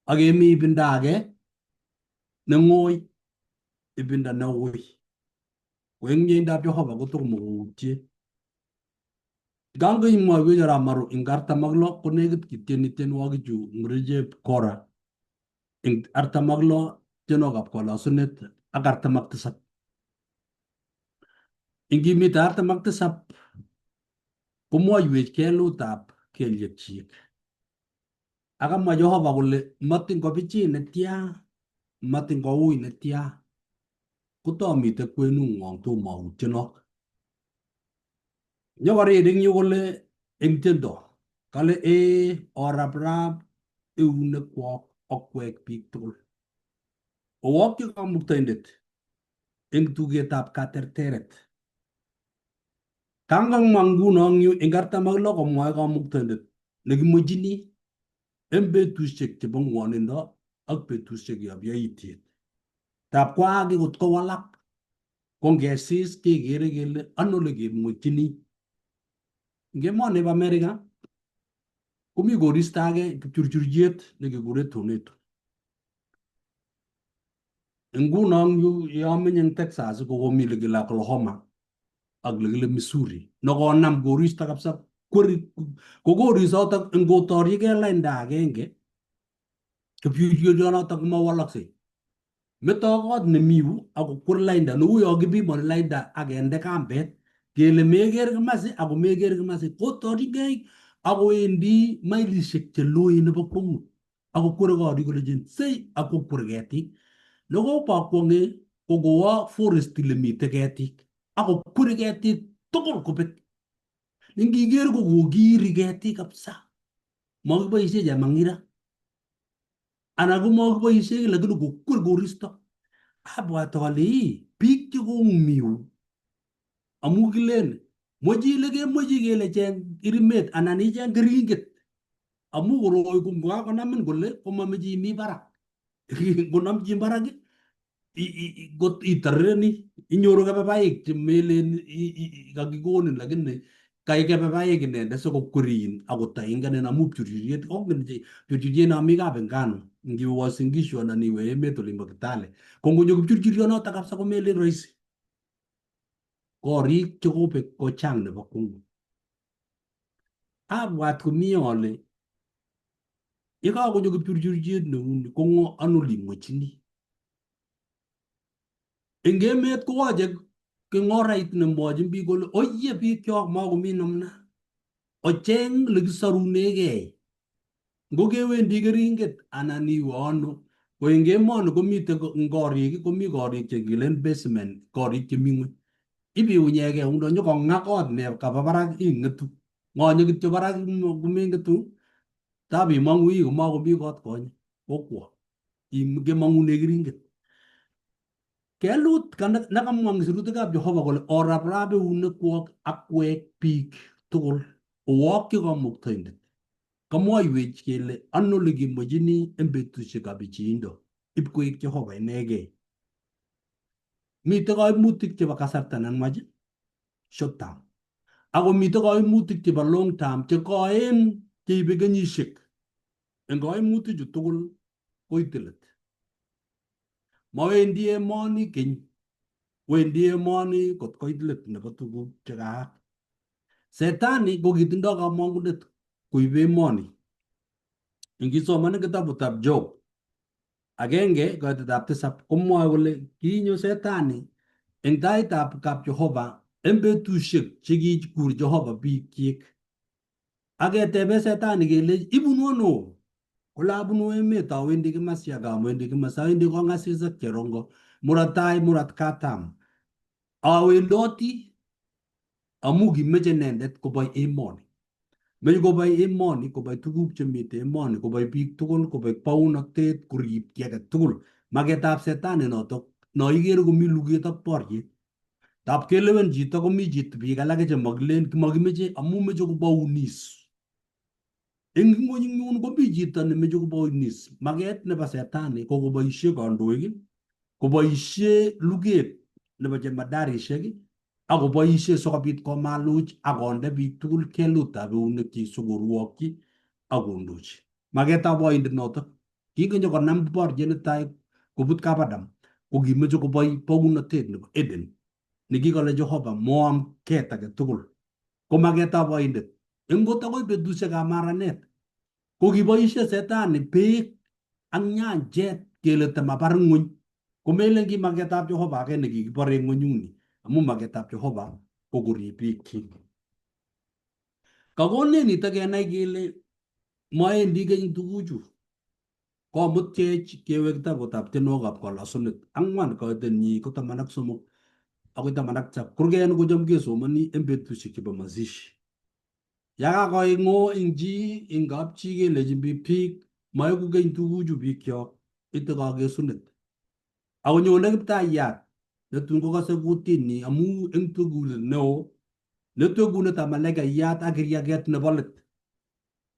Ak kemi ibinda age neng'oi ibinda neui. Ko eng yeindab Jehova kotomo koutye. Kangoimwaiwech Aramaru eng 46 ko nekit kitieni tienwogichu ng'richep kora eng 46 tienwogikab kalasunet ak 47. Eng kimite 47 komwoiwech kelutab kelyekchik. Akamwa Jehova kole matin kobichi netya, matin koui netya, kotomite kwenung'wong tomo autyenok. Nyokorir eng yu kole eng tiendo kale oraprap eunekwok okwek biik tugul. owokyi kamuktaindet eng tugetab katerteret. Kangamwa nguno eng yu eng 46 komwae kamuktaindet nekimwechini eng betusiek chebo ngwonindo ak betusiekab yaitiet. Tab kwaaki kot kowalak, ko ngesis kekere kele ano lekemwechini. Eng emoni bo America komi koristo age kipchurchuriet nekekure tornado. Nguno yu yeamenye eng Texas ko komi lekile Oklahoma ak lekile Missouri nekonam koristo kabisa ko korisotok ngotoryigei lainda agenge kipchurchurionotok komawalaksei. Metoi kot nemi yu akokwer lainda neu yo kipimani lainda akende kambet kele meker kimasi ako meker kimasi, kotoryigei akowendi mailishek cheloen nebo kwangut akokwere korik kolejin sei akokwer ketik. Nekobokwonge ko kowo forest lemite ketik akokweri ketik tugul kobek. Ngiker ko kokiiri ketik kabisa, makiboisie chemang'ira anan ko makiboisie lakini kokwer koristo. Abwat ale biik chekoumi yu amu kilen mochile kemwechi kele cheng irimet anan icheng keringet amu koroi ngokakonamin kole komameche imi barak. Ngonamchin barak kot itarereni inyoru kebebaik chemelen kakikonin lakini kai kebebaik inendet sikokwerin akotainganin amu pchurchuriet. Ongen pchurchuriet no mi kapingano ngiwe Uasin Gishu anan iwe emet olimbo Kitale ko ngonyo kipchurchurionotok kabisa komelen rahisi. Korik chekobek kochang nebo kwangut. Abwat komie ale yekakonyo kipchurchuriet neuni ko ng'o ano limwechini. Eng emet kowache keng'orait nemwochin biik kole oyie biikchok makomi namna, ocheng lekisarunegei. Ngokewendi keringet anan iwe ano, ko eng emoni komite korik, komi korik chekilen basement, korik chemi ng'weny. Ibiunyegei undo nyikong'aa kot nekaba barak ing'etu. Ng'onye kityo barak komeng'etu, tabimong'u komakomi kot konye kokwo kemong'une keringet. Kelut nekamwa eng sirutikab Jehova kole oraprap eunekwok akwek biik tugul owokyi kamuktaindet. Kamwoiwech kele ano lekimwechini eng betusiekab pichiindo ipkoek Jehova inegei. Mitei kaimutik chebo kasarta nenwach short term, ako mitei kaimutik chebo long term chekoen cheibe kenyisiek. Eng kaimutichu tugul koite let. Mawendi emoni keny, wendi emoni kot koit let nebo tuguk chekaak. Setani ko kitindoi kamang'unet koibe emoni. Ngisoman kitabutab Job 1:7 komwoe kole kinyo Setani eng taitab kap Jehova eng betusiek chekikur Jehova biikchik. Aketebe Setani kele ibunu ano? Kole abunu emet awendi kimasi akawendi kimasi, awendi kong'asis ak cherongo, murot tai murot katam. Awendoti amu kimeche inendet kobai emoni. Meche kobai emoni, kobai tuguk chemite emoni, kobai biik tugul, kobai baunatet, korib kiy age tugul. Maketab Setani notok no ikere komi luget ak boriet. Tab kelewen chito komi biik alake chemakimeche amu meche kobaunis. Eng ng'ony ng'un komi chito nemeche kobaunis. Maket nebo Setani ko koboisie kandoik, koboisie luget nebo jemadarishek akoboisie sikobit komaluch akonde biik tugul kelutab eunekchi sikorwokyi akondochi. Maketab boindet notok kingonyo konam boriet netai kobut kap Adam ko kimeche kobai bounatet nebo Eden nekikole Jehova moam ket age tugul. Ko maketab boindet eng kot akoi betusiekab maranet ko kiboisie Setani beek ak nyanjet kele tamabar ng'weny. Komelen ki maketab Jehova age nekikibore eng ng'wenyuni amu maketab Jehova ko korib biikchi. Kakonech nitok kenai kele maendi keny tuguchu. Komutyech kewe kitabutab Tienwogikab Kalosunet 4 koitenyi ko 13 akoi 17. Kurgen kocham kesomani eng betusiek chebo mazishi. Yakakoek ng'o eng chi eng kapchi kelejin biik maeku keny tuguchu biikchok ite kakesunet. Ako nyone Kiptayat netun kokose kutinyi amu eng tugulet neo netwegunetab malaikayat ak kiriaget nebo let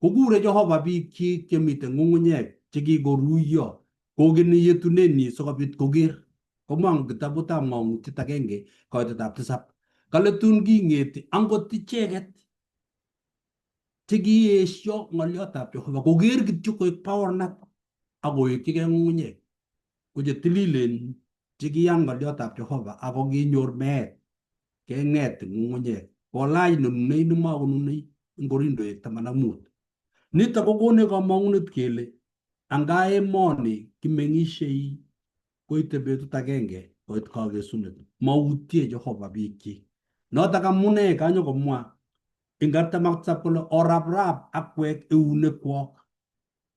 kokure Jehova biikchik chemite ng'ung'unyek chekikoruiyo kokeni yetunenyi sikobit koker. Komong kitabutab Ng'ong'utiet 1:7 kale tun king'eti angot icheket chekiesio ng'oliotab Jehova koker kityo koek baornat ak kowekchigei ng'ung'unyek ko chetililen chekiyan ng'oliotab Jehova ako kinyor meet keng'et eng ng'ung'unyek kolach nenunei nemakonunei eng Korindoek 15. Nitok kokonech kamang'unet kele anga emoni kimeng'isiei koite betut agenge koit kagesunet mautie Jehova biikchik. Notok amune kanyokomwa eng 47 kole oraprap ak kwek eunekwok.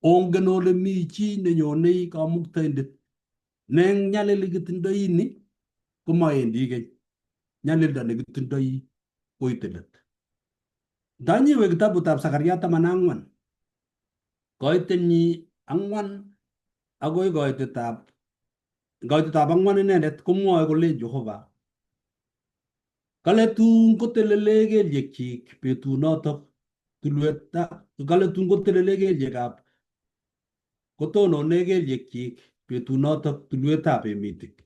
Ongen ole mi chi nenyonei Kamuktaindet ne eng nyalili kitindoi ni komaendi keny. Nyalilda nekitindoi koite let. Ndanyiwe kitabutab Sakaria 14 koitenyi 4 agoi koitetab 4 inendet komwoe kole Jehova kale tun kotelele kelyekchik betunotok tulwet kale tun kotelele kelyekab kotonone kelyekchik betunotok tulwetab emitik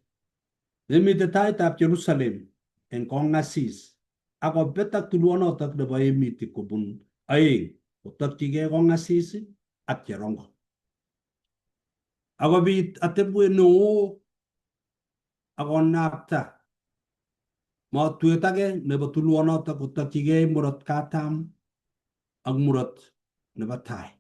nemite taitab Jerusalem eng kong'asis akobet ak tulwonotok nebo emitik kobun aeng kotokyigei kong'asis ak cherongo. Akobit atebwet neo akonakta motwet age nebo tulwonotok kotokyigei murot katam ak murot nebo tai.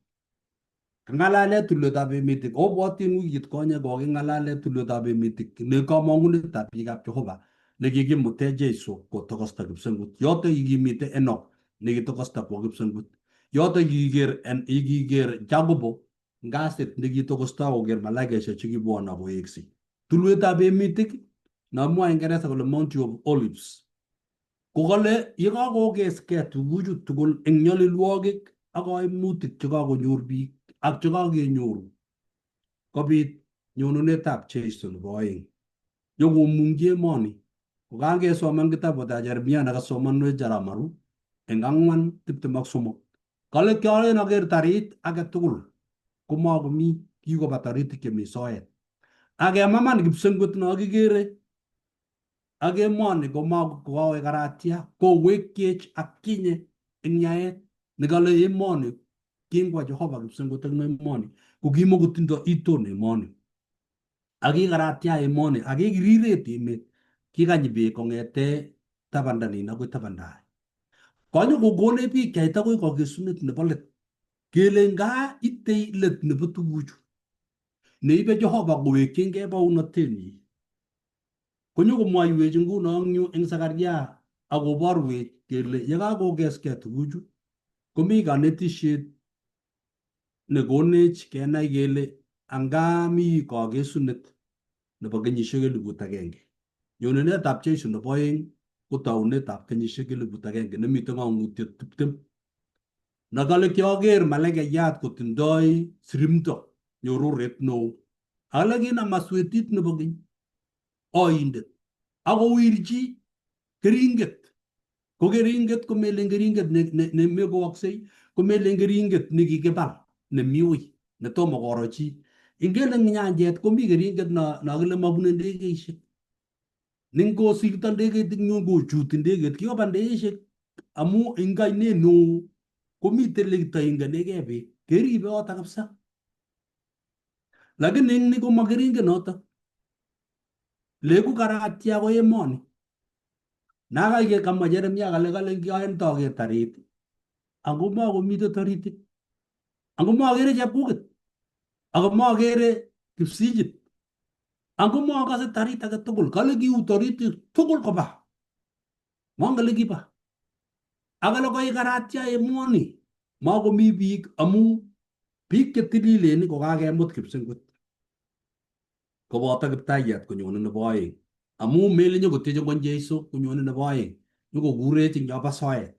Kang'alale tulwetab emitik obwotin wikit konye koking'alale tulwetab emitik ne kamang'unetab biikab Jehova nekikimute Jeiso kotokosta kipsengwet. Yoto yikimite Enoch nekitokosta kwo kipsengwet. Yoto yikiker Jacobo ngasit nekitokosta koker malaikaisiek chekibwone koeksei. Tulwetab emitik namwoe Ingeresa kole Mount of Olives. Kokale yekakokeskei tuguchu tugul eng nyolilwogik ak kaimutik chekakonyor biik ak chekakenyoru kobit nyonunetab Jeiso nebo oeng nyokomungchi emoni. Kokangesoman kitabutab Jeremia nekasomanwech Aramaru eng 4:23 kale kyolen aker tarit age tugul komakomi kikoba taritik chemi soet akemaman kipsengwet nokikere ak emoni komakokawe karatia kowekyech ak kinye eng yaet nekale emoni kingwa Jehova kipsengwet eng emoni kokimokotindo iton emoni akikaratia emoni akikiriret emet kikany beek kong'ete tabandanin akoi tabandai. Kanyokokonech biik keit akoi kagesunet nebo let kele nga itei let nebo tuguchu neibe Jehova kowekyingei baunatenyi konyokomwoiwech nguno eng yu eng Sakaria akoborwech kele yekakokeskei tuguchu komi kanetisiet nekonech kenai kele anga mi kagesunet nebo kenyisiek 1000. Nyonunetab Jeiso nebo oeng ko taunetab kenyisiek 1000 nemite Ng'ong'utiet 20 nakale kioker malaikayat kotindoi sirimto nyoruret neo ale kinam maswetit nebo keny oindet akowirchi keringet. Ko keringet komelen keringet nemekoaksei komelen keringet nekikibal nemi ui netomo koro chi. Ingele eng nyanjet komi keringet nakile mabune ndegeisiek ningosirto ndegeit eng yu kochuti ndegeit kikoba ndegeisiek amu eng ainet neo komite lekitoingenegei beek keribe yoto kabisa. Lakini eng ni koma keringet noto leku karatia ko emoni nakai kamwa Jeremia kale kioen toker tarit ako makomite taritik ako makere chepkuket ako makere kipsijit ako makase tarit age tugul kale kiu taritik tugul koba mangale kiba akale koi karatia emoni makomi biik amu biik chetililen kokakemut kipsengwet koboto Kiptayat konyone nebo oeng amu mele nyokotieche kon Jeiso konyone nebo oeng nyokokurech eng yobo soet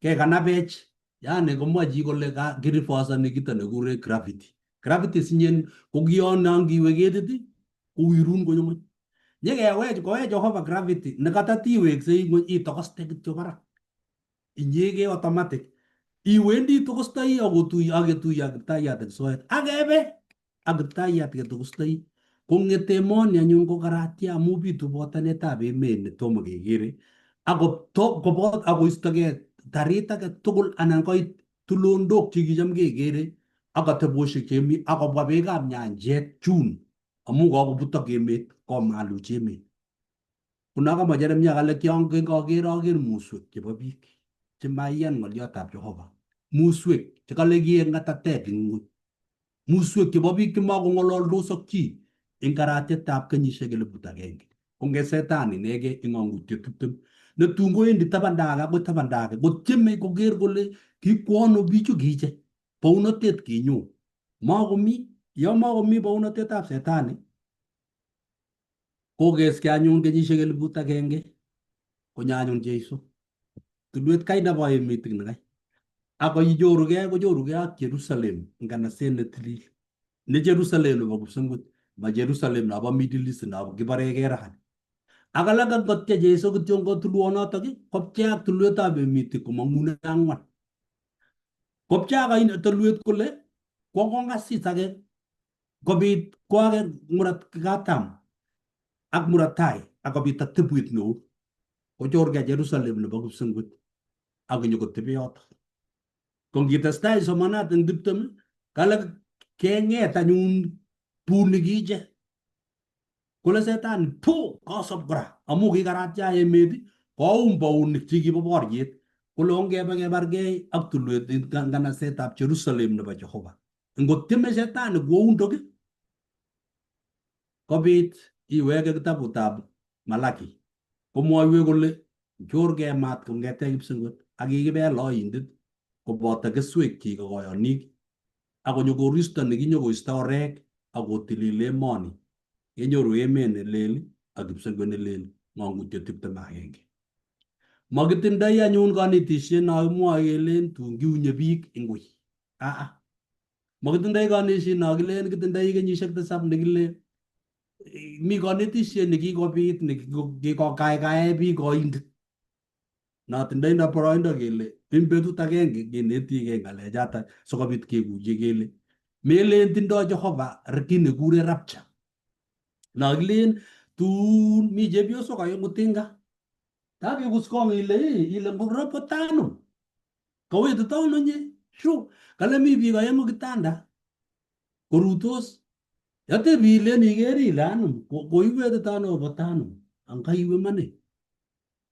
kekanabech yani komwa chi kole kirifosani kito nekure gravity sinyen ko kion ngiwe ketit kuwirun konyo nyekewech kowech Jehovah gravity nekata tiweksei ng'ony itokoste kityo barak inyege automatic iwendi tokostoi aketuiyo ak Kiptayat eng soet akebe ak Kiptayat ketokostoi kong'ete emoni anyun ko karatya amu bitu botanetab emet netomo kekere akoistogei tarit age tugul anan koit tulondok chekicham kekere ak ateboshek chemi akobwa beekab nyanjet chun amu kakobutok emet komaluch emet. Kuno Jeremia kale aker muswek chebo biik chemaiyan ng'oliotab Jehova, muswek chekale kiek ng'atatek eng ng'ony, muswek chebo biik chemakong'ololdos ak chi eng karatyetab kenyisiek 1000 konge setan inegei eng ang'utiet 20 netun kowendi tabandage akoi tabandage kotieme koker kole kikwono bichu kiche bounatet kinyo makomi bounatetab setani kokeskei anyun kenyisiek 1000 konyo anyun Jeiso tulwet kai nebo emet nekai ako kochorugei ak Jerusalem nganaset netilil ne Jerusalem nebo kipsengwet ma Jerusalem nebo Middle East nebo kibaregei rani ak alak ngotya Jeiso kityo ngo tulwonotok kopchei ak tulwetab emet komang'une ang'wan kopchei ak tulwet kole kwo kong'asis age kobit kwo age murat katam ak murat tai akobit atebwet neo kochorgei Jerusalem nebo kipsengwet ak nyokotebe yotok. Ko ngitestai somanat eng 20 kale keng'et anyun bunik kiche kole setani kosop kora amu kikaratya emet koum bounik chekibo boriet kole ongebe kebargei ak tulwet nganasetab Jerusalem nebo Jehova. Ngotieme setani koundok kobit iwege kitabutab Malaki komwoiwech kole chorgei maat kong'ete kipsengwet ak kikibel oindet koboto keswek chik ak koyonik akonyo koristo nekinyokoisto orek akotilile emoni kenyoru emet nelel ak kipsengwet nelel ng'ang'utiet 21. Makitindoi anyun kanetisiet nakimwoe kelen tun kiunye biik eng wui. Makitindoi kanetisiet nakilen kitindoi kenyisiek 7 nekile mi kanetisiet nekikobit nekikokaikae biik oindet natindoi na boroindo kele eng betut agenge kenetigei ng'alechatak sikobit kekuye kele melen tindoi Jehova kit nekure rapture nakilen tun mi chepyosok aeng'u tinga takekus kong ile ngoropoto ano kawetito ano nye kale mi biik aeng'u kitanda korutos yatebi ilen iker ile ano koiwetito ano oboto ano angaiwe mane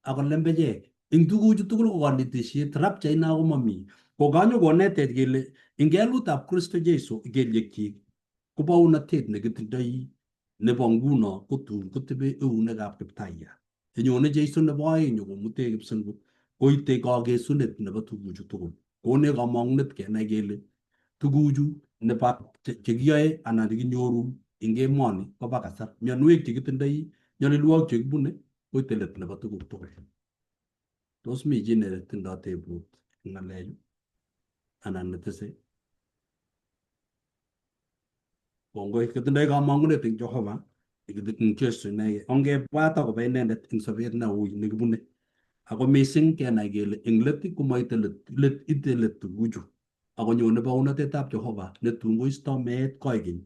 ako lembechek eng tuguchu tugul ko kanetisiet rapture ina komami kokanyo konetech kele eng kelutab Kristo Jeiso kelyekchik ko bounatet nekitindoi nebo nguno kotun kotebe eunekab Kiptayat yenyone Jeiso nebo oeng nyokomute kipsengwet koite kakesunet nebo tuguchu tugul konech kamang'unet kenai kele tuguchu nebo chekiyoe anan chekinyoru eng emoni kobo kasar mionwek chekitindoi nyalilwogik chekibune koite let nebo tuguk tugul. Tos mi chi netindoi tebut eng ng'alechu anan netese? Kongoi kitindoi kamang'unet eng Jehova eng Jesu inegei ongebwat akobo inendet eng sobet neui nekibune ako mising kenai kele eng let komaite let ite let tuguchu akonyone bounatetab Jehova netun koisto meet koigeny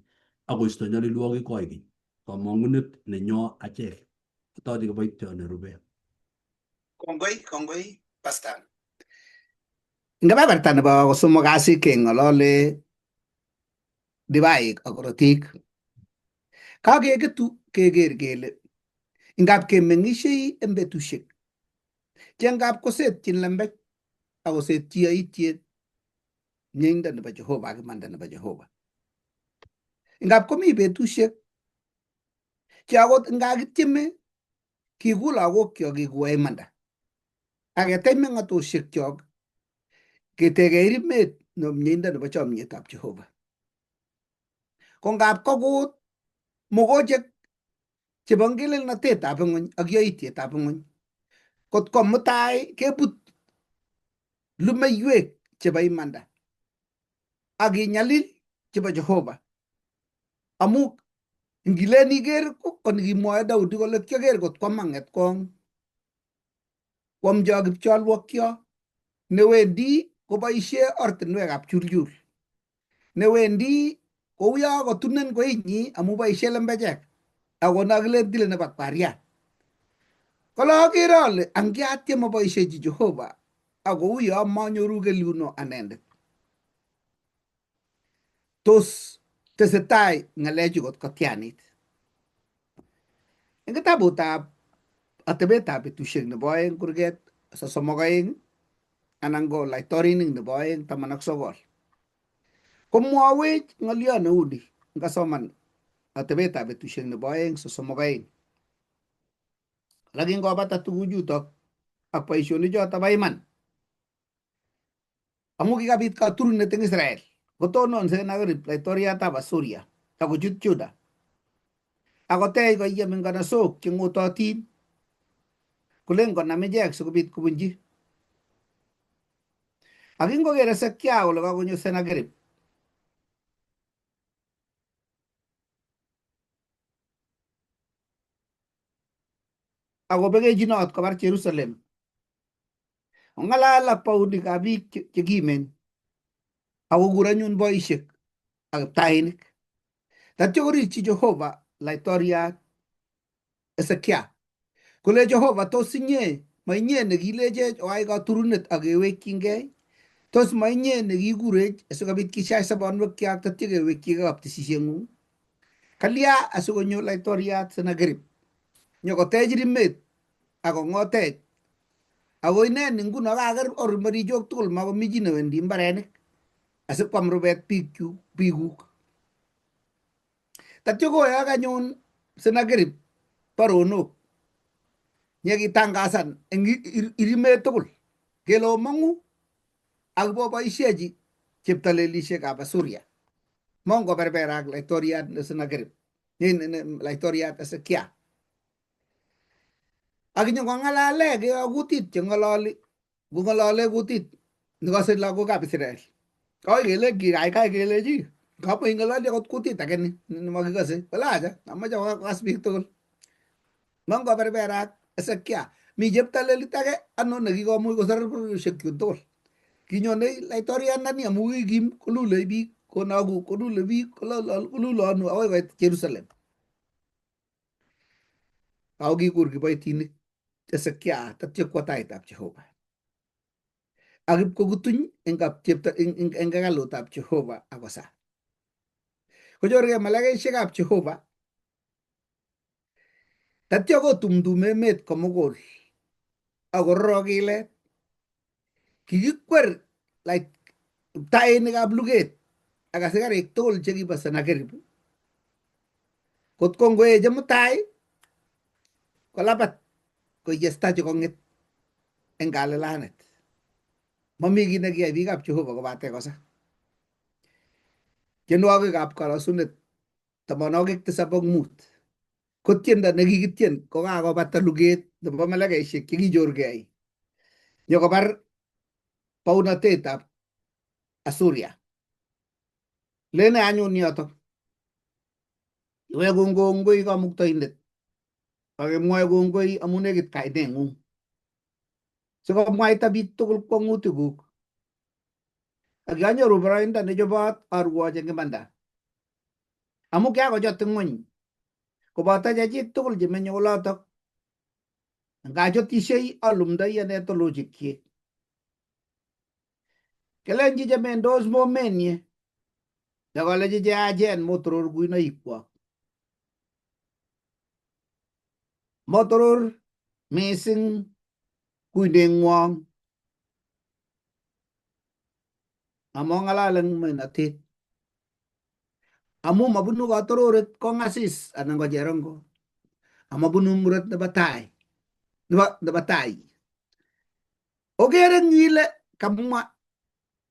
akoisto nyalilwogik koigeny kamang'unet nenyo achek kotoche kiboityo nerube. Kongoi pastor. Ngebeberta nebo kosomok kasi keng'olole divaik ak korotik kakeketu keker kele ngap kemeng'isiei eng betusiek che ngap kosetyin lembech akosetyi yaitiet myeindo nebo Jehova ak imanda nebo Jehova. Ngap komi betusiek che akot ngakitieme kiku lagokyok kikuwo imanda aketeme ng'atosiekyok ketege irimet nebo myeindo nebo chomyetab Jehova. Ko ngap kokut mogochek chebo ngelelnatetab ng'ony ak yaitietab ng'ony kot ko mutai kebut lumeiwek chebo imanda ak kinyalil chebo Jehova amu Ngilen iker ko nikimwoe Daudi kole kioker kot kwam mang'et kong kwomcho kipcholwokyok newendi koboisie ortinwekab churyur, newendi kouyo kotunen koinyi amu boisie lembechek ako nakilen tile nebo kwariat. Kole akere ale angiatyem aboisiechi Jehova ako uyo manyoru kelyuno anendet. Tos tesetai ng'alechu kot kotianit. Eng kitabutab Atebetab betusiek nebo 2 kurget 32 anan ko Laitorinik nebo 2:19 komwawech ng'olyo neuni ngasoman Atebetab betusiek nebo 2:32. Lakini ngobata tuguchutok ak boisionichoto bo iman, amu kikabit katurunet eng Israel, kotonon Senakerib laitoriatab Asuria akochut Juda akotech koyem eng kanasok che ng'ototin kolen konam ichek sikobit kobunji. Ak ingoker Hezekia kole kakonyo Senakerib, akobekechinot kobar Jerusalem, ong'alal ak baunikab biik che kimen akokur anyun boisiek ak kiptainik. Tatyo korikyi Jehova laitoriat Hezekia kole, Jehova, tos inye mainye nekilechech oai katurunet ak kewekyingei? Tos mainye nekikurech asikobit kisiach sobonwekyok tatyo kewekyi kabtisisieng'ung? Kalya asikonyo laitoriat Senakerib nyokotech rimet akong'otech, ako ineni nguno kaker marichok tugul, makomi chi newendi mbarenik asikwam rubet biikuk. Tatyo koyak anyun Senakerib baronok nyekitangasan eng irimet tugul kele omong'u ak boboisiechi cheptalelisiekab Asuria mongoberberak laitoriat Senakerib, laitoriat Hezekia. Ak nyokong'alale keyo kutit cheng'ololi, kong'olole kutit nekose lagokab Israel. Koi kele kaikai kelechi kapo ing'ololi akot kutit age ni nemakikose. Kole acha amache kokas biik tugul. Mongoberberak Hezekia. Mi cheptalelit age ano nekikomuch kosor bororiosiek chu tugul. Kinyone laitoriat ndani amu kikim kolule biik, konogu kolule biik, kolulonu akoi koit Jerusalem. Ako kikur kiboitinik Hezekia tatyo kwo taitab Jehova. Ak ipkokutuny eng hekalutab Jehova akosa. Konyorgei malaikaisiekab Jehova tatyo kotumtum emet komugul akororo kilet. Kikikwer kiptainikab luget ak asikarik tugul chekibo Senakerib. Kotko ngoeche mutai kolabat koyesta chekong'et eng kalelanet. Mami kiy nekiyai biikab Jehova kobate kosa. Tienwogikab kalosunet 75 ko tiendo nekikitien kokakobata luget nebo malaikaisiek chekichorgei nyokobar baunatetab Asuria. Lene anyun yotok iwe kongoi Kamuktaindet akemwoe kongoi amu nekit kaineng'ung sikomwaita biik tugul kwong'utikuk. Ak yanyoru boroindo nechobot arwoch eng imanda amu kiakochot ng'ony koboto chechi tugul chemenye olotok. Ngachotisiei alumdoi ane tolochikyik. Kelenji chemendos momenye akolechi cheyachen motoror kuinoikwok. Motoror mising kuineng'wong among'alal eng menotet amu mabunu katororet kong'asis anan ko cherongo amabunu muret nebo tai. Okere eng yu ile kamwa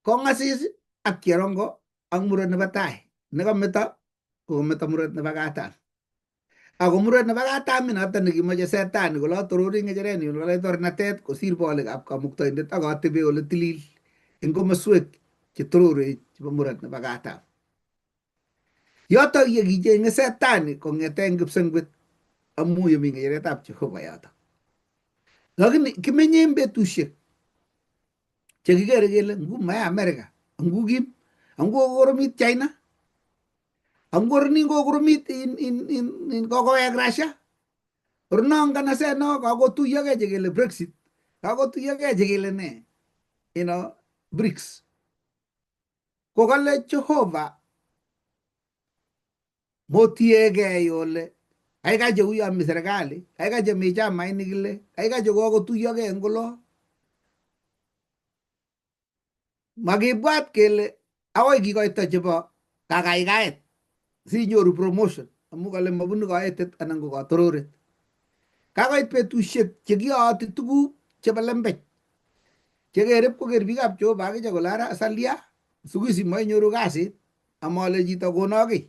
kong'asis ak cherongo ak muret nebo tai, nekameto kometo muret nebo katam. Ako muret nebo katam noto nekimoche setani kole atorori ng'echeret nyu nebo laitornatet kosir bolikab Kamuktaindet ak atebe ole tilil eng komoswek chetororech chebo muret nebo katam. Yotok ye kicheng'e setani kong'ete eng kipsengwet amu yemi ng'echeretab Jehova yotok. Lakini kimenye eng betusiek chekikere kele ngu maya Amerika, ngu kim, ngu kokoromit China, ngu nin kokoromit in kokowek Russia, orno nganaset no kakotuyokei chekele Brexit, kakotuyokei chekele ne, BRICS. Kokale Jehova motiegei ole kaikai cheuyo mi serikali, kaikai chemi chamainik kile, kaikai chekokotuyokei eng olo. Makibwat kele akoi kikoito chebo kakaikaet sinyoru promotion amu kale mabunu kaetet anan ko katororet. Kakoit betusiek chekiyooti tuguk chebo lembech chekerib koker biikab Jehova akiche kole ara salia siku hizi mainyoru kasit amale chito kono kiy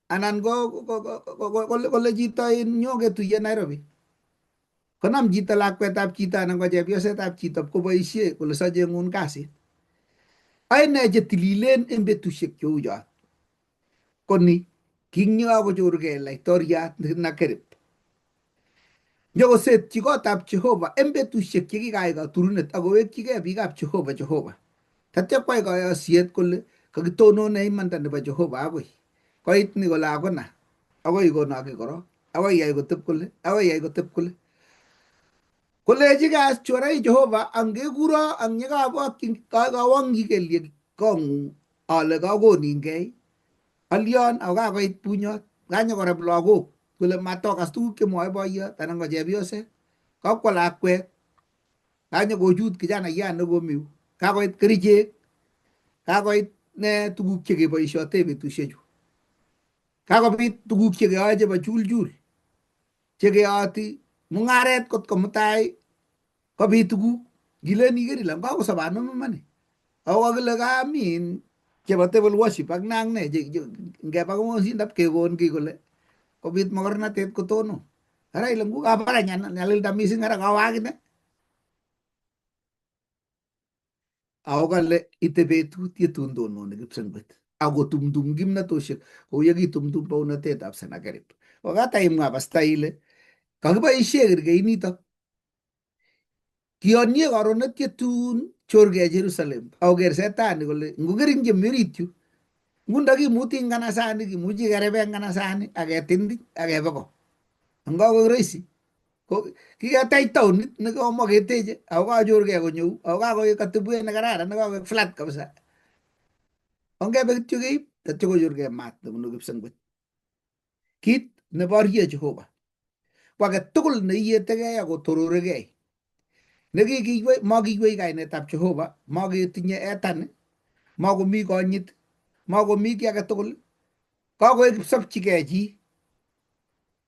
anan kole chito nyo ketuiye Nairobi konam chito lakwetab chito anan ko chepyosetab chito koboisie kole sacheng'un kasit. Ae ne chetililen eng betusiek cheu chot koni kinyokochorgei laitoriat Sennacherib nyokosetyi kotab Jehova eng betusiek chekikayai katurunet akowekchigei biikab Jehova tatya kwai kayosiet kole kakitonone imanda nebo Jehova akoi koit ni kole akona akoi konoki korok akoi yai kotep kole akoi yai kotep kole koleji chorai Jehova angekuro ang yekawangyi kelyek kong'ung ale kakoningei alyon ako kakoit bunyot kanyokoreb lagok kole matokas tuguk chemwoe boiyot anan ko chepyoset kakwo lakwet kanyokochut kijanayat nekomiu kakoit kerichek kakoit ne tuguk chekeboisiote betusiechu kakobit tuguk chekeyoe chebo chulchul chekeyooti mung'aret kot ko mutai kobit tuguk ngilen iker ile kakosop ano mani ako kakile kamin chebo table worship ak nang ne ngeba komosindap kekon kiy kole kobit mokornatet kotonon ara ile ngu kabara nyalilda mising ara kawo akine ako kale ite betut yetun tononi kipsengwet akotumtum kimnatosiek kou yekitumtum bounatetab Sennacherib. Kokataimwa pasta ile kakiboisie kerkeinitok kiyonye karon netyetun chorgei Jerusalem akoker setani kole ngokering chemi orit yu ngundakimuti nganasani kimuchi kerebe nganasani aketindich akebe ko angako rahisi ko kiketech taonit nekomo keteche ako kachorgei konyeu ako kakoek katebwet nekararan nekakoek flat kabisa ongebe kityo keib tatyo kochorgei maat nebunu kipsengwet. Kit neborye Jehova ko age tugul neietegei akotororegei makiywei kainetab Jehova maketinye etan makomi konyit makomi kiy age tugul kakoek kipsopchigei chi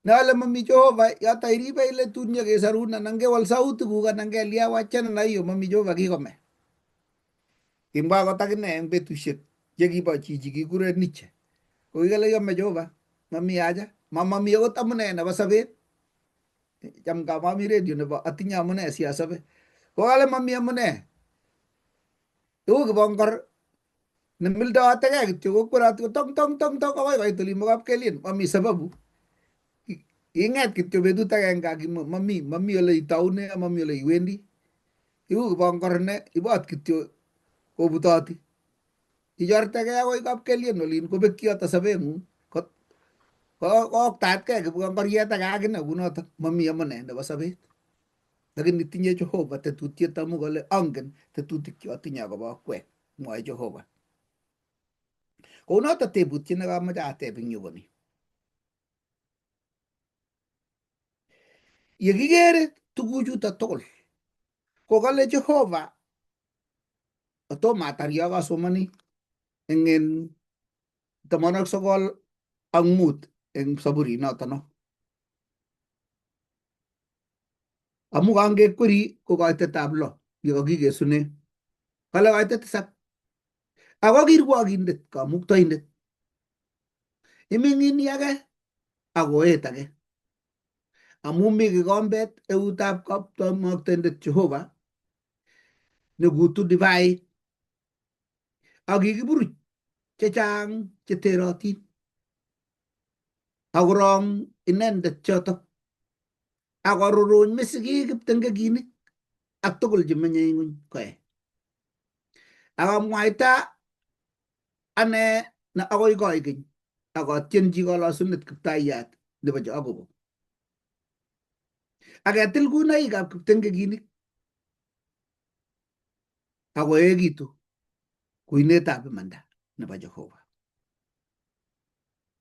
nale mami Jehova yoto iribe ile tun nyekesarun anan kewal sautikuk anan kelia wachana na hiyo mami Jehova kikome. Kimwa akot akine eng betusiek chekibo chichi kikure Nietzsche kokikale yome Jehova mami haja mami akot amune nebo sobet cham kamami redio nebo atinye amune siasobe kokale mami amune uu kibongor nemildotegei kityo kokweroti tong tong tong tong akoi koit olin bo kapkelien mami sababu ing'et kityo betut agenge ak mami ole itoune mami ole iwendi iu kibongor ne ibot kityo kobutoti ichortegei akoi kapkelien olin kobekyi yoto sobeng'ung kooktatkei kibongoriet ake akine kunoto mami amune nebo sobet lakini tinye Jehova tetutiet amu kole angen tetutik chotinye akobo akwek mwoe Jehova. Kounoto tebutiet nekamoche ateb eng yu koni. Yekikere tuguchuto tugul kokale Jehova kotomo atar yo kasomani eng 95 eng saburit noto no. Amu kangekweri ko kaitetab 6 yekakikesune kale kaitet 7 ako kirwokindet kamuktoindet iming'ini age akoet age amu mi kikombet eutab kamuktoindet Jehova nekutu divait ak kikiburuch chechang cheterotin akorong inendet chotok akororony mesikik kiptengekinik ak tugul chemenye ng'ony koe akamwaita ane na akoi koikeny akatyenchi kolosunet Kiptaiyat nebo Jakobo aketil kuinoikab kiptengekinik akoekitu kuinetab imanda nebo Jehova.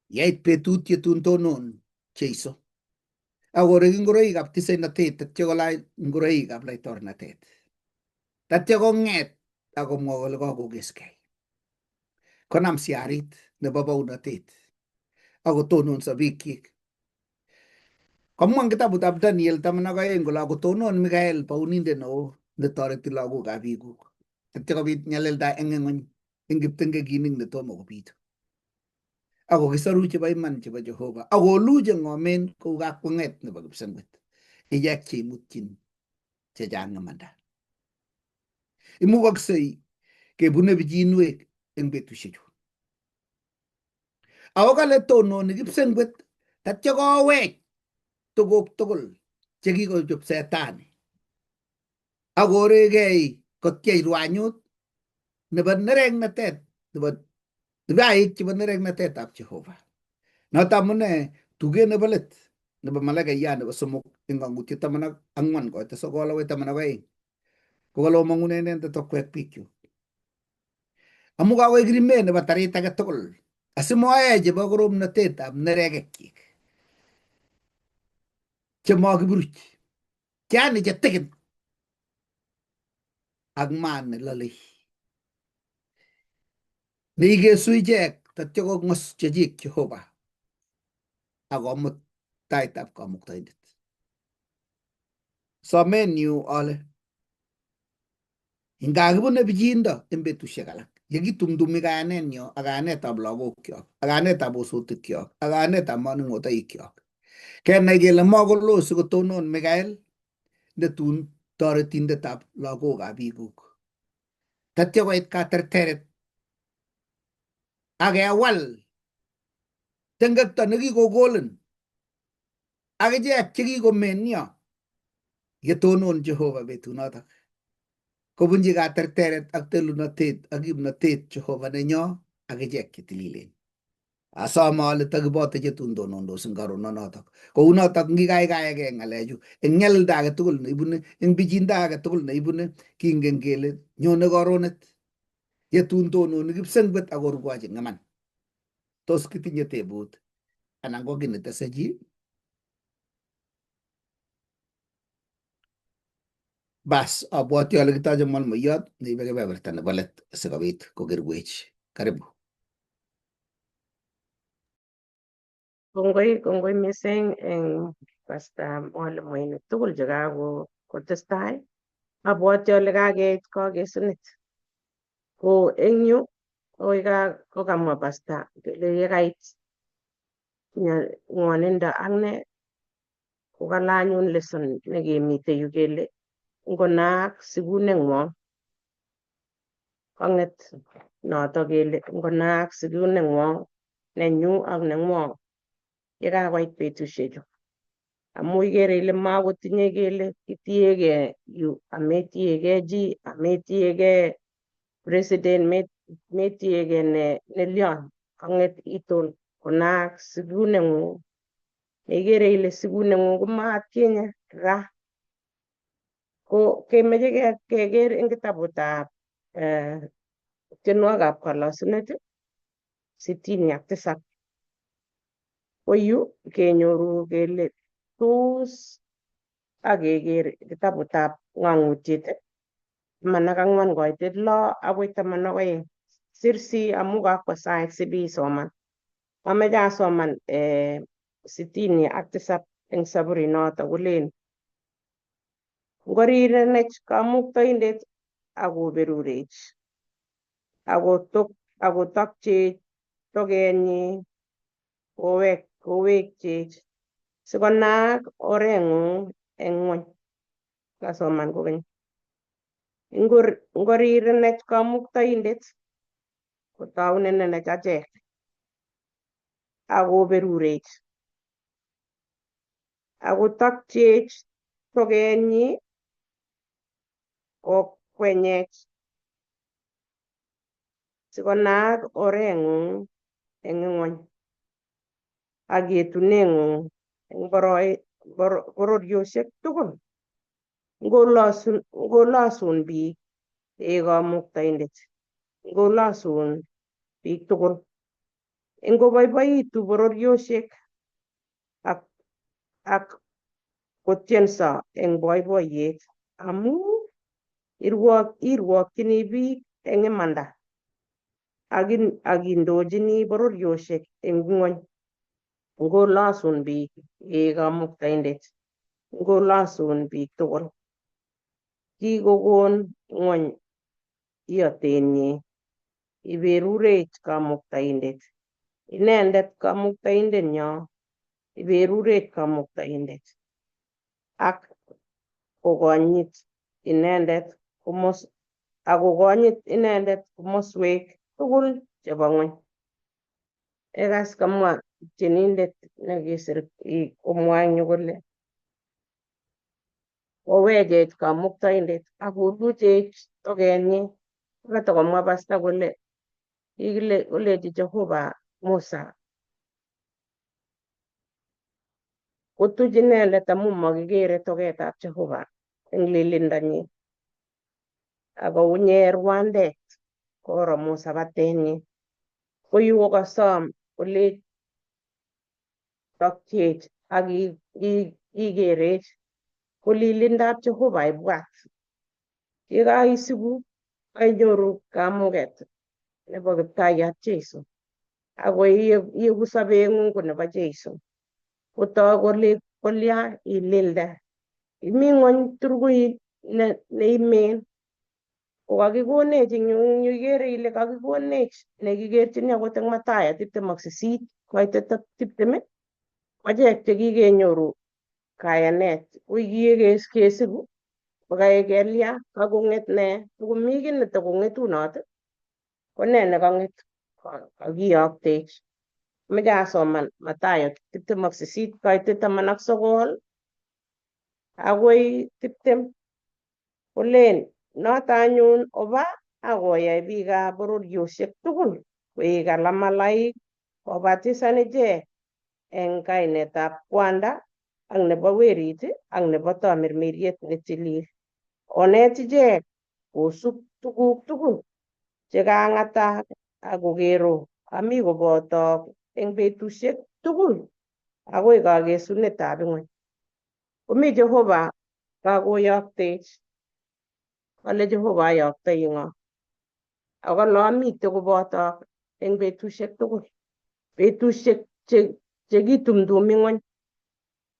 Yeit betut yetun tonon Jeiso akorek ngoroikab tisainatet tatyo kolach ngoroikab laitornatet tatyo kong'et akomwa kole kakokeskei konam siarit nebo bounatet akotononso biikchik. Komwa eng kitabutab Daniel 12 kole akotonon Mikael baunindet neo netoreti lagokab biikuk tatyo kobit nyalilda eng ng'ony eng kiptengekinik netomo kobitu akokisoru chebo iman chebo Jehova akoluje ng'omen kou kakweng'et nebo kipsengwet ichek cheimutyin chechang imanda. Imukoksei kebune pichinwek eng betusiechu ako kale tononi kipsengwet tatyo kowech tuguk tugul chekikochop setani akoregei kotyech rwanyut nebo nereknatet nebo divaik chebo nereknatetab Jehova. Noto amune tuget nebo let nebo malaikayat nebo somok eng ng'ang'utiet 14 koite 9 akoi 12 kokalomong'une inendet okwek biikchuk amu kakoek rimet nebo tarit age tugul asimoe chebo koromnatetab neregekyik chemakiburuch yani chetigin ak maat nelolei neigesu ichek tatyo kong'os chechik Jehova akomut taitab Kamuktaindet. Somen yu ale ngakibune pichindo eng betusiek alak yekitumtumi kayanenyo ak kayanetab lagokyok ak kayanetab osotikyok ak kayanetab manung'otoikyok kenai kele makoloo sikotonon Mikael netun toretindetab lagokab biikuk tatyo koit katerteret akewal tengekto nekikokolin ak ichek chekikomenyo yetonon Jehova betunotok kobunji katerteret ak telunotet ak kimnotet Jehova nenyo ak ichek chetililen. Asome ale takibote chetun tonondos eng karononotok kounotok ngikaikaegei ng'alechu eng nyalilda age tugul neibune eng pichindo age tugul neibune kingen kele nyone karonet yetun tononi kipsengwet akorwochi ng'eman. Tos kitinye tebut anan ko kiy netese chi? Bas abwoti ale kitoche mwalmoiyot neibe kebeberta nebo let sikobit kokerwech. Karibu. Kongoi mising eng Pastor mwalimuinik tugul chekakotestai. Abwoti ale kakeit kakesunet. Ko eng yu kokamwa Pastor kele yekait ng'wonindo ak ne kokale anyun lesson nekemite yu kele ngonaak siguneng'wong. Kong'et noto kele ngonaak siguneng'wong nenyu ak neng'wong yekakoit betusiechu. Amu ikere ile makotinye kele kitiegei yu ametiegei chi, ametiegei president, metiegei nelion. Kong'et iton konaak siguneng'ung. Neikere ile siguneng'ung komatkinye ra. Ko kemeche keker eng kitabutab tienwogikab kalosunet 67. Ko yu kenyoru kele tos akeker kitabutab ng'ang'utiet 14 koitet 6 akoi 12. Sirsi amu kakwo sait sibisoman. Ameche asoman 67 eng saburinoto kolen ngorirenech Kamuktaindet akoberurech akotokchech togenyi kowekchech sikonaak oreng'ung eng ng'ony. Kasoman kokeny. Ngorirenech Kamuktaindet kotaun inendet achek akoberurech akotakchech tokenyi kokwenyech sikonaak oreng'ung eng ng'ony ak yetuneng'ung eng bororiosiek tugul. Ngolosun biik Kamuktaindet, ngolosun biik tugul, ngoboiboitu bororiosiek ak kotienso eng boiboiyet amu irwokyini biik eng imanda ak indochini bororiosiek eng ng'ony. Ngolosun biik Kamuktaindet, ngolosun biik tugul. Kikokon ng'ony iotenyi, iberurech Kamuktaindet, inendet Kamuktaindenyo, iberurech Kamuktaindet ak kokonyit inendet komoswek tugul chebo ng'ony. Ekas kamwa tyenindet nekisir komwa eng yu kole kowechech Kamuktaindet akoluchech tokenyi. Katokomwa pastor kole kolechi Jehovah Musa kotuch inendet amu makikere togetab Jehovah eng lilindonyi akounye rwandet koro Musa batenyi. Koyu kokasom kolech tokchech ak ikerech ko lilindab Jehovah ibwat. Yekaisibu ainyoru kamuget nebo Kiptaiyat Jeiso ako ieku sobeng'ung ko nebo Jeiso. Kotok kole kolya ililde, imi ng'ony turkuit neimen. Kokakikonech eng yu ikere ile kakikonech nekikerchini akot eng Mathayo 28:20-20, achek chekikenyoru kayanet. Ui kesiku kokelya kakong'et ne, komi kiy netokong'etunot ko ne nekang'et kakiyoktech. Ameche asoman Mathayo 28:19 akoi 20. Kolen noto anyun oba akoyai biikab bororiosiek tugul koek alamalaik, kobatisan ichek eng kainetab Kwanda ak nebo Werit ak nebo Tamirmiriet ne tilil. Onet ichek kosub tuguk tugul chekang'atak ak kokero ami koboto eng betusiek tugul akoi kakesunetab ng'ony. Komi Jehovah kakoyoktech. Kale Jehovah ayoktoi ng'o? Akale amite koboto eng betusiek tugul, betusiek chekitumtumi ng'ony.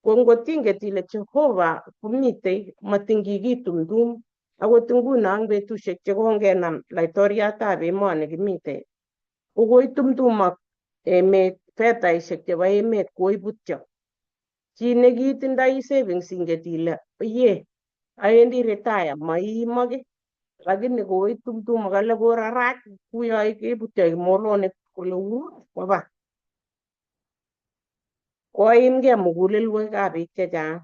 Ko ngot inget ile Jehovah komitei, matin kikitumtum. Akot nguno eng betusiek chekongenam laitoriatab emoni kimite, ko koitumtumak emet fedhaisiek chebo emet koibutyo. Chi nekitindoi savings inget ile oyee awendi retire maiimaki, lakini koitumtumak kale korarach kuyo kebutyo molonik kole koba. Koimgei mugulelwekab biik chechang.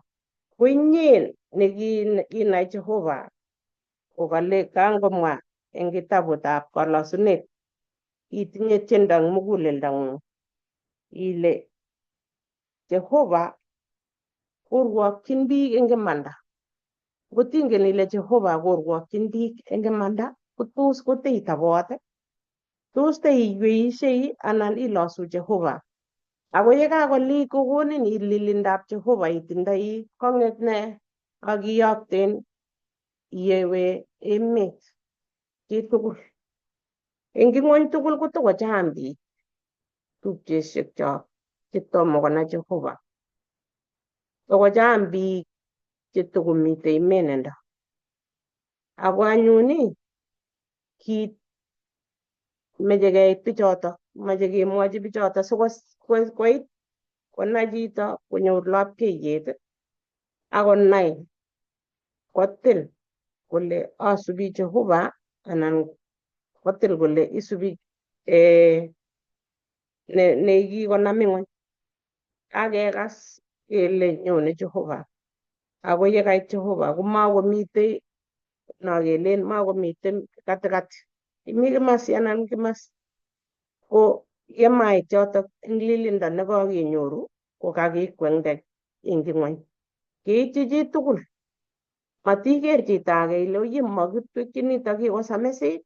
Ko inyen nekinai Jehovah kokale kangomwa eng kitabutab kalosunet, itinye tiendo eng muguleldong'ung ile Jehovah korwokyin biik eng imanda. Ngot ingen ile Jehovah korwokyin biik eng imanda, ko tos koteitobot? Tos teiweisiei anan ilosu Jehovah? Ako yekakokonin lilindab Jehovah itindoi kong'et ne akiyokten iyewe emet chitugul. Eng ng'ony tugul kotokochang biik tupchesiekchok chetomo konai Jehovah. Tokochang biik chetokomite imenindo. Ako anyun kit meche keit bichoto, meche kemwochi bichoto sikoit konai chito konyor lapkeiyet akonai kotil kole asubi Jehovah anan kotil kole isubi nekikonam ing'ony. Kakekas kele nyone Jehovah. Ako yekait Jehovah komakomitei nakelen makomitei katikati. Imi kimasi anan kimasi. Ko yemait yotok eng lilindo nekakenyoru ko kakikwengde eng ing'ony. Keitchi chi tugul. Matiker chito age ile oye makitwekchi nitok kikosamesit.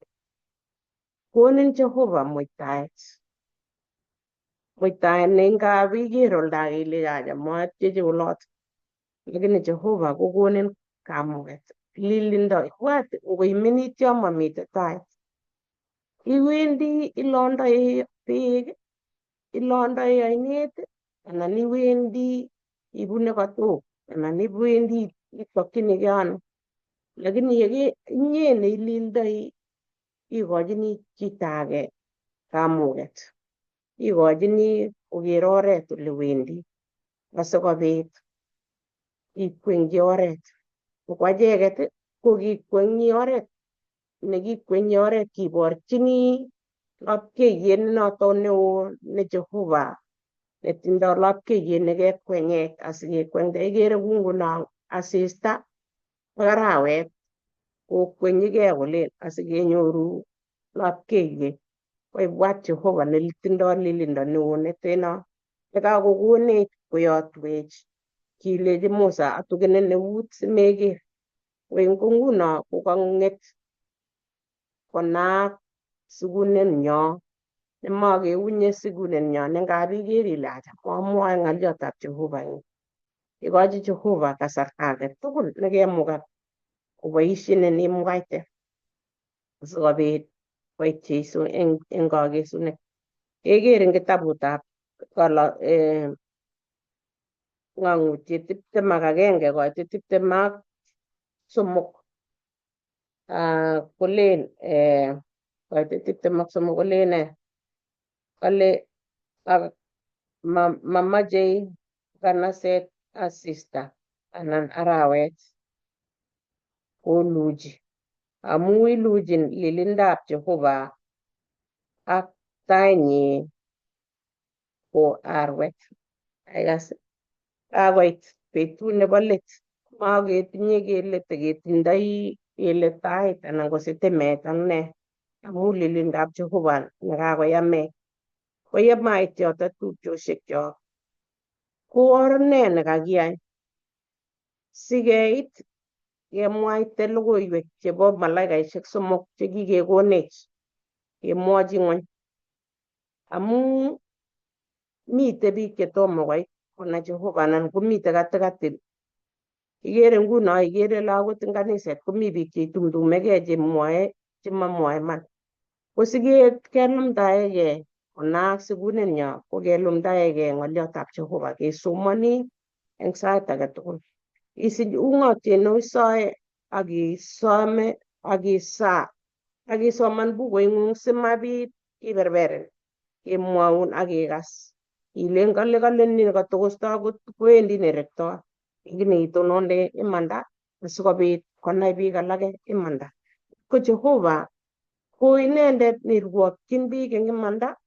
Konin Jehovah muitaet. Muitaet ne ngap iker oldo age ile yaja maatyechi olot. Lakini Jehovah kokonin kamuget. Lilindo ibwat ngoiminitio mamitei tait. Iwendi ilondoi beek, ilondoi ainet, anan iwendi ibune katok, anan iwendi itokchinigei ano. Lakini inye neilildoi ikochini chito age kamuget. Ikochini koker oret ole wendi asikobit ikweng'chi oret. Ko acheket ko kikweng'yi oret, nekikweng'yi oret kiborchini lapkeiyet noto neo ne Jehovah netindoi lapkeiyet nekekweng'ech asikekweng'ta. Ikere kou nguno asista ak arawet kokweng'chigei kolen asikenyoru lapkeiyet. Ko ibwat Jehovah netindoi lilindo neo neteno nekakokonech koyotwech kilechi Musa atukenen eut simeker. Ko nguno kokang'et konaak sikunenyo nemakeunye sikunenyo ne ngap iker ile acha mamwae ng'oliotab Jehovah. Ikochi Jehovah kasarta age tugul nekemukat koboishenin imwaite sikobit koit Jeiso eng kakesunet. Keker eng kitabutab Ng'ang'utiet 21 koitei 23 kolen koitei 23 kolen kale mamachei nganaset asista anan arawet koluchi amu iluchin lilindab Jehovah ak tainyi ko arwet. Aikas kakoit betut nebo let maketinye kele tiketindoi kele tait anan ko sitimet ak ne amu lilindab Jehovah nekakoyamech. Ko yemait yotok tupchosyekchok ko or ne nekakiyai sikeit kemwaite logoiwek chebo malaikaisiek 3 chekikekonech kemwochi ng'ony. Amu mitei biik chetomo koit konai Jehovah anan komitei katikati. Ikere nguno ikere akot eng kaniset komi biik cheitumtumegei chemamwoe iman. Ko sikelumdaegei konaak sikunenyo ko kelumdaegei ng'oliotab Jehovah kesomoni eng sait age tugul. Isich ung'otiet noisoe akisome akisoman bukuitng'ung simabit iberberin kemwoun akikas ilen kale ni katokostoi kowendi nerektoi. Lakini itononde imanda asikobit konai biik alake imanda. Ko Jehovah ko inendet nerwokchin biik eng imanda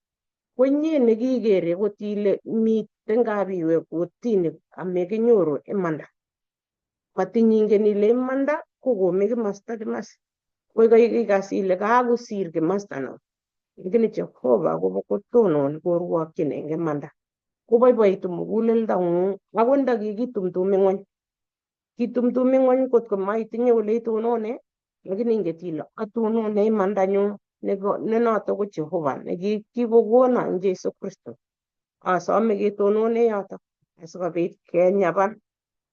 ko inye nekikere kot ile mitei ngap iwe kotini amekinyoru imanda. Matingingen ile imanda ko komi kimasta kimasi. Koi ikas ile kakosir kimasta no. Lakini Jehovah kotononi korwokchin eng imanda. Koboiboitu muguleldong'ung akot ndakikitumtum ing'ony. Kitumtum ing'ony kotko maitinye ole itonone, lakini inget ile atonone imandanyu ne noto ko Jehovah nekikokona eng Jeiso Kristo. Asome ketonone yotok asikobit kenyapan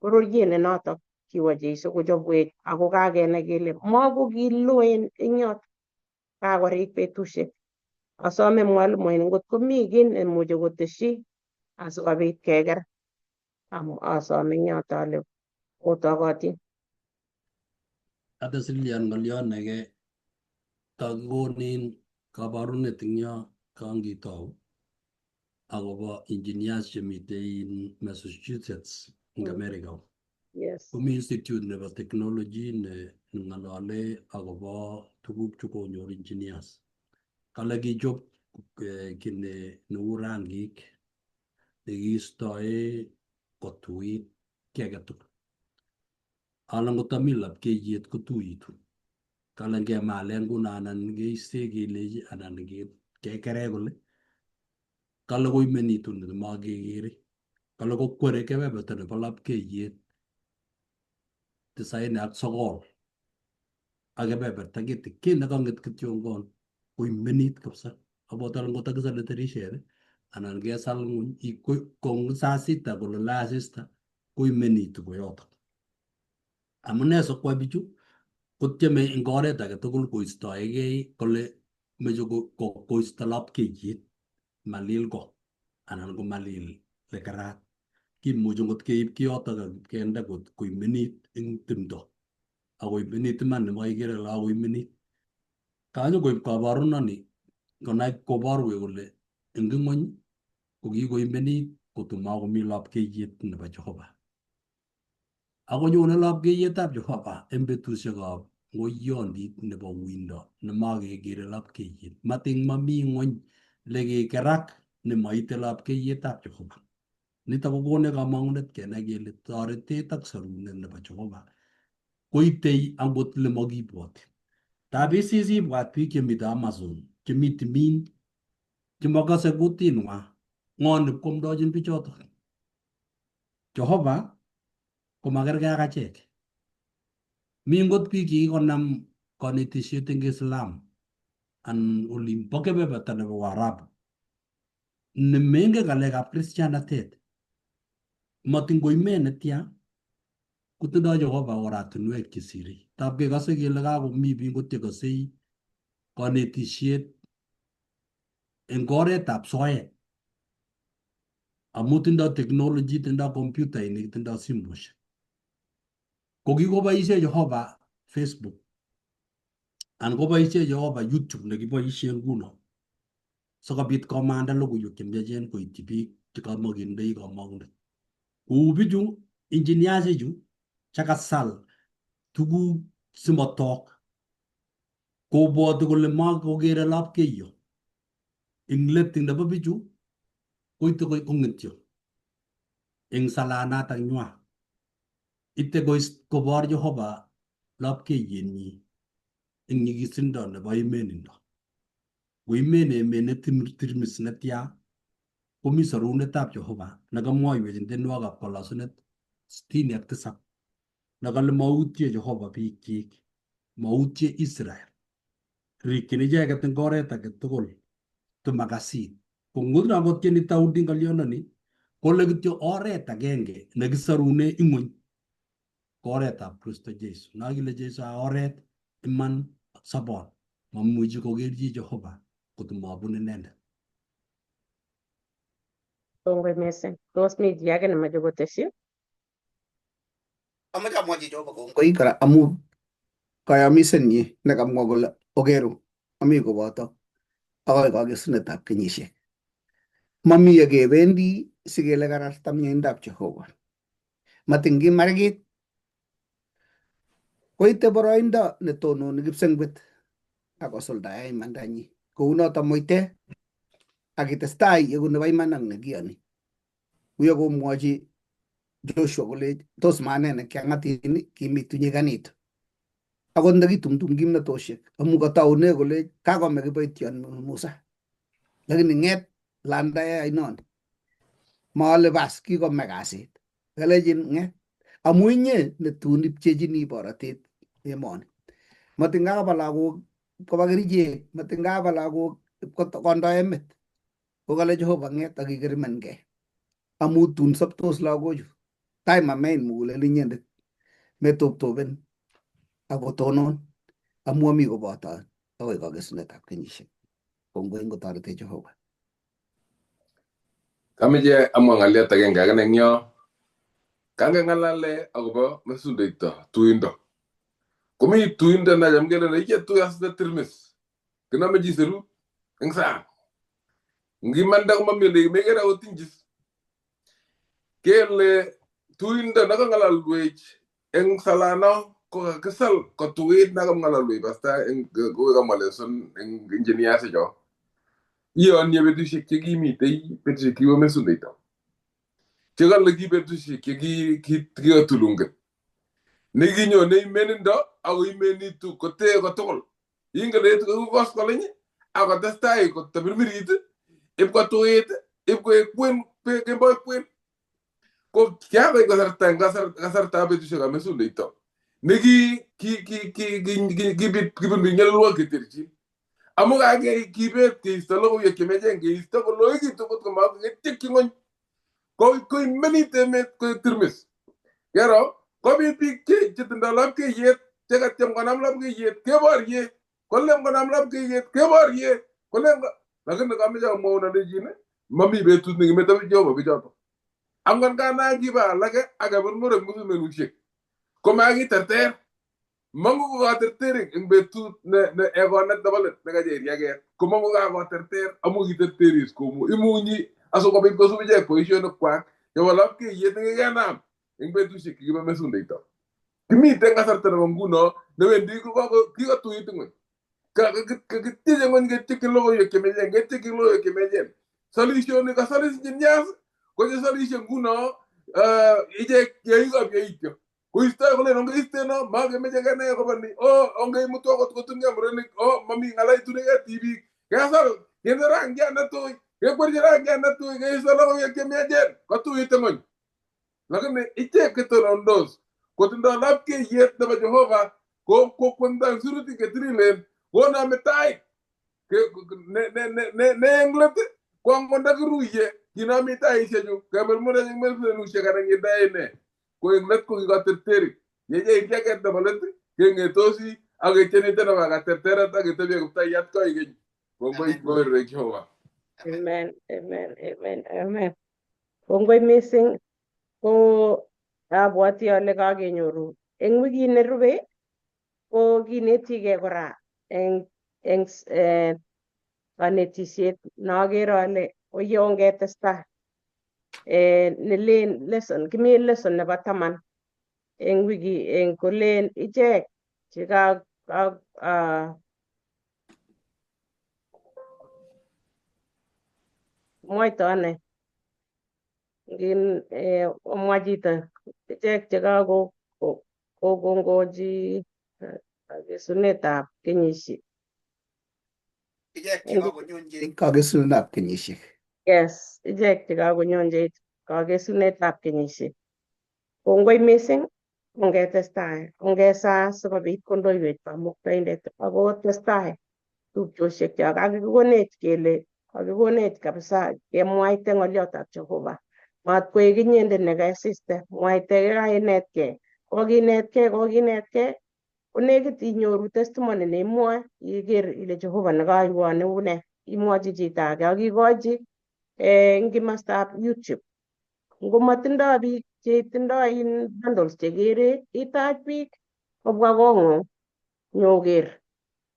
bororiet ne notok kiwo Jeiso kochobwech ako kakenai kele makokiloen eng yotok. Kakorik betusiek. Asome mwalimuinik ngot komi kiy nemuchi koteshi asikobit keker. Asome eng yotok ale otokotin. Atesilian ng'oliot neke kakikonin kabarunet eng yo kangitou akobo engineers chemitei Massachusetts eng America. Yes. Komi institute nebo technology ne ng'alale akobo tuguk chekonyor engineers. Kale kichop kine neu rangik nekiistoe kotuit kiy age tugul. Alan kotamii lapkeiyet kotuitu. Kale ngemale nguno anan keiste kelechi anan kekere kole kale koimenitu nemakekere. Kale kokwere kebeberta nebo lapkeiyet 99 ak kebeberta kitikin nekang'et kityongon koimenit kabisa. Abotal ngotakisale tirishet anan kesal ng'uny kong saa sita kolale asista koimenitu koyotok. Amune sikwai bichu kotieme eng oret age tugul koistoegei kole meche koisto lapkeiyet malil ko anan ko malil lekerat. Kimuchi ngot keib kiyotok ak kende koimenit eng timdo akoimenit iman nemaikere kole akoimenit. Kanyo koib kabarunoni konai koborwech kole eng ng'ony kokikoimenit kotomakomi lapkeiyet nebo Jehova. Akonyone lapkeiyetab Jehova eng betusiekab ngoiyondit nebo uindo nemakekere lapkeiyet. Mating mami ng'ony lekekerak nemaite lapkeiyetab Jehova. Nitok kokonech kamang'unet kenai kele toretet ak sorunet nebo Jehova koitei angot lemakibwoti. Tabisis ibwat biik chemite Amazon, chemi timin, chemakase kutinwa, ng'o nipkwomdochin bichotok? Jehova komakergei ak achek. Mi ngot biik chekikonam kanetisiet eng Islam an olimbo kebeberta nebo Waarabu nemengen ng'alekab kristianatet. Matin koimen netya kotindoi Jehova oratinwek chesire. Tab kekase kele kakomi biik ngot chekasei kanetisiet eng oretab soet amu tindoi technology, tindoi kompyutainik, tindoi simoshek. Kokikoboisie Jehova Facebook anan koboisie Jehova YouTube nekiboisie nguno sikobit komanda logoiwek chemiachen koityi biik chekamakendoi kamang'unet. Kou bichu engineers-ichu chakasal tuguk simatok kobwoti kole makokere lapkeiyo. Eng let nebo bichu koite kong'etyo eng salanatak nywa. Ite kobor Jehova lapkeiyenyi eng nyigisindo nebo emenindo. Koimen emet netirmis netya komi sorunetab Jehova nekamwoiwech eng tienwogikab kalosunet 67 nekale mautye Jehova biikchik, mautye Israel. Rikyin icheket eng oret age tugul timakasit. Kongot akotyeni Daudi ng'olyondoni kole kityo oret agenge nekisarune ing'ony ko oretab Kristo Jesu. Nakile Jesu a oret, iman ak sobot. Mamuchi koker chi Jehova kotomabun inendet. Kongoi mising. Tos mi chi age nemoche kotesyi? Amache amwachi Jehova kongoi kora amu kayamisenyi nekamwa kole okeru ami koboto akoi kakesunetab kenyisiek. Mami yekebendi sikele kararta mieindab Jehova. Matin kimargit koite boroindo netononi kipsengwet akosuldae imandanyi. Kounoto moite akitestai yeku nebo iman ak nekiyoni. Kuyo komwochi Joshua kole tos mane nekiang'atin kimitu nyikanitu. Akot ndakitumtum kimnatoshek amu kataune kole kakome kiboityon Musa. Lakini ng'et landae ainon. Maale bas kikome kasit. Kalechin ng'et. Amu inye netun ipchechini borotet emoni. Matin kakaba lagok koba kerichek, matin kakaba lagok kondo emet. Kokale Jehova ng'et akikirimenkei. Amu tun sobtos lagochu. Tai mamein mugulel inyendet. Metoptoben akotonon amu ami koboto akoi kakesunetab kenyisiek. Kongoi ngotorete Jehova. Kameche amwa ng'alyot agenge akine eng yo. Kangeng'alale akobo mesundeito tuindo. Komi tuindo nacham kelele iche tuyas tirmis. Kiname chi serut eng sang. Ngimanda komami ole mekere akot injis. Kele tuindo nakang'alalwech eng salano ko kakisal kotuit nakang'alalwech pasta eng kokamwa leson eng engineers cho. Iyonye betusiek chekimitei betusiek kibo mesundeito. Chekale ki betusiek chekikatulunget. Nekinyone imenindo ako imenitu kote kotugul. Ingeletu kokos kolenyi ako testai kotabirmirit ipkotuit ipkoekwen kemboi kwen. Ko kiabai kasarta betusiek ab mesundeito. Neki kibit nyalilwogik cheterchin. Amu kibet keisto logoiwek chemechen keisto koloikitu kot komakoketyi ng'ony. Ko imenit emet koek tirmis. Kero kobit biik chetindoi lapkeiyet chekatyem konam lapkeiyet keborye. Kolem konam lapkeiyet keborye. Lakini kameche amwaun alechin mami betut nekimeto Jehova bichoto. Angon kana kiba alake akebirmurek musumenusiek komakiterter. Mangu ko katertering eng betut ne egonet nebo let nekajeri aket. Komangu kakoterter amu kiterteris komu imunyi asikobit kosup ichek boisionik kwak chebo lapkeiyet nekikenam eng betusiek kikibo mesundeito. Kimiten kasarta nebo nguno newendi kikotuit ng'ony. Kakityeche ng'ony ketyekin logoiwek chemechen. Salisionik kasalis nyas ko chesalisie nguno ichek yeikab yeityo. Koistoi kolen ongeisteno makemeche kenai akobo ni. Ongeimutu akot kotungei murenik. Mami ng'ala itunigei tibik. Kesal kende rangiat netui. Kekwerchi rangiat netui. Keisto logoiwek chemechen. Kotuit ng'ony. Lakini ichek chetonondos kotindoi lapkeiyet nebo Jehova kokwengtoi sirutik chetirilen konami tai ne eng let ko angot ndakiruiye kinami taisiechu kebermurech eng mesunenusiek anan kendae ne. Ko eng let ko kikaterteri. Yeche icheket nebo let keng'etosi ak ketienite nebo katerteret ak ketebie kiptaiyat koigeny. Kongoi kowerwech Jehova. Amen, amen, amen, amen. Kongoi missing ko abwati ale kakenyoru eng wikit nerube ko kinetigei kora eng kanetisiet nokere ale oye ongetestai nelen lesson kimi lesson nebo 10 eng wiki eng kolen ichek cheka mwaito ane ngin omwa chito ichek chekakongochi kesunetab kenyisiek. Ichek chekakonyonje kakesunetab kenyisiek. Yes, ichek chekakonyonje kakesunetab kenyisiek. Kongoi missing ongetestai ongesa sikobit kondoiwech kamuktaindet ako testai tupchosiek cho kakikonech kele kakikonech kabisa kemwaite ng'oliotab Jehova. Mat koek inyendet nekesiste mwaite kainetkei kokinetkei konekit inyoru testimony neimwoe iker ile Jehova nekaiwo neune imwochi chito age akikochi eng kimostab YouTube. Ngomatindoi biik chetindoi bundles chekere itach biik kobwa kong'ung nyoker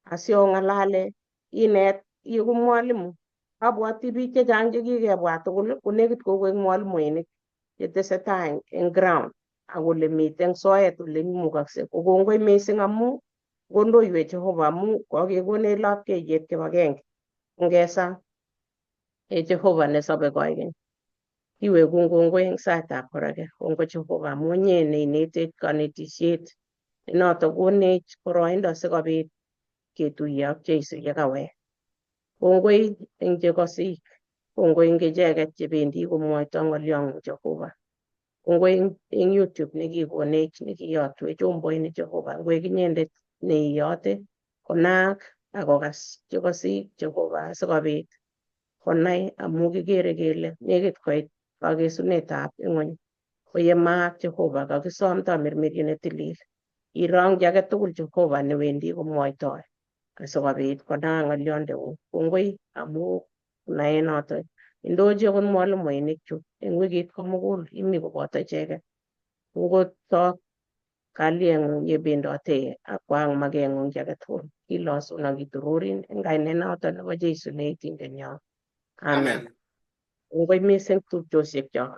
asiong'alale inet iegu mwalimu. Abwati biik chechang chekikebwa tugul konekit kokoek mwalimuinik chetesetai eng ground ak ole miten soet ole imukaksei. Ko kongoi missing amu kondoiwech Jehova amu kakekonech lapkeiyet kibagenge ngesa Jehova nesobe koigeny. Iweku kongoi eng saitab korake. Kongoi Jehova amu inye neinetech kanetisiet noto konech boroindo sikobit ketuiye ak Jeiso yekawek. Kongoi eng chekosik, kongoi eng icheket chebendi komwoito ng'oliong'ung Jehova. Kongoi eng YouTube nekikonech nekiyotwech chomboinik Jehova. Ngoik inyendet neiyote konaak akokas chekosik Jehova sikobit konai amu kikere kele nekit koit kakesunetab ng'ony. Koyemaak Jehova kakisom tamirmiriet netilil. Irongchi age tugul Jehova newendi komwoitoi asikobit konaak ng'oliondeng'ung. Kongoi amu naet noto. Indochi akot mwalimuinikchu eng wikit komugul imi koboto icheket. Ngotok kalyeng'ung yebendote akwang makeng'ung age tugul. Kilosun ak kitururin eng kainet noto nebo Jeiso ne itindenyo. Amen. Kongoi missing tupchosiekcho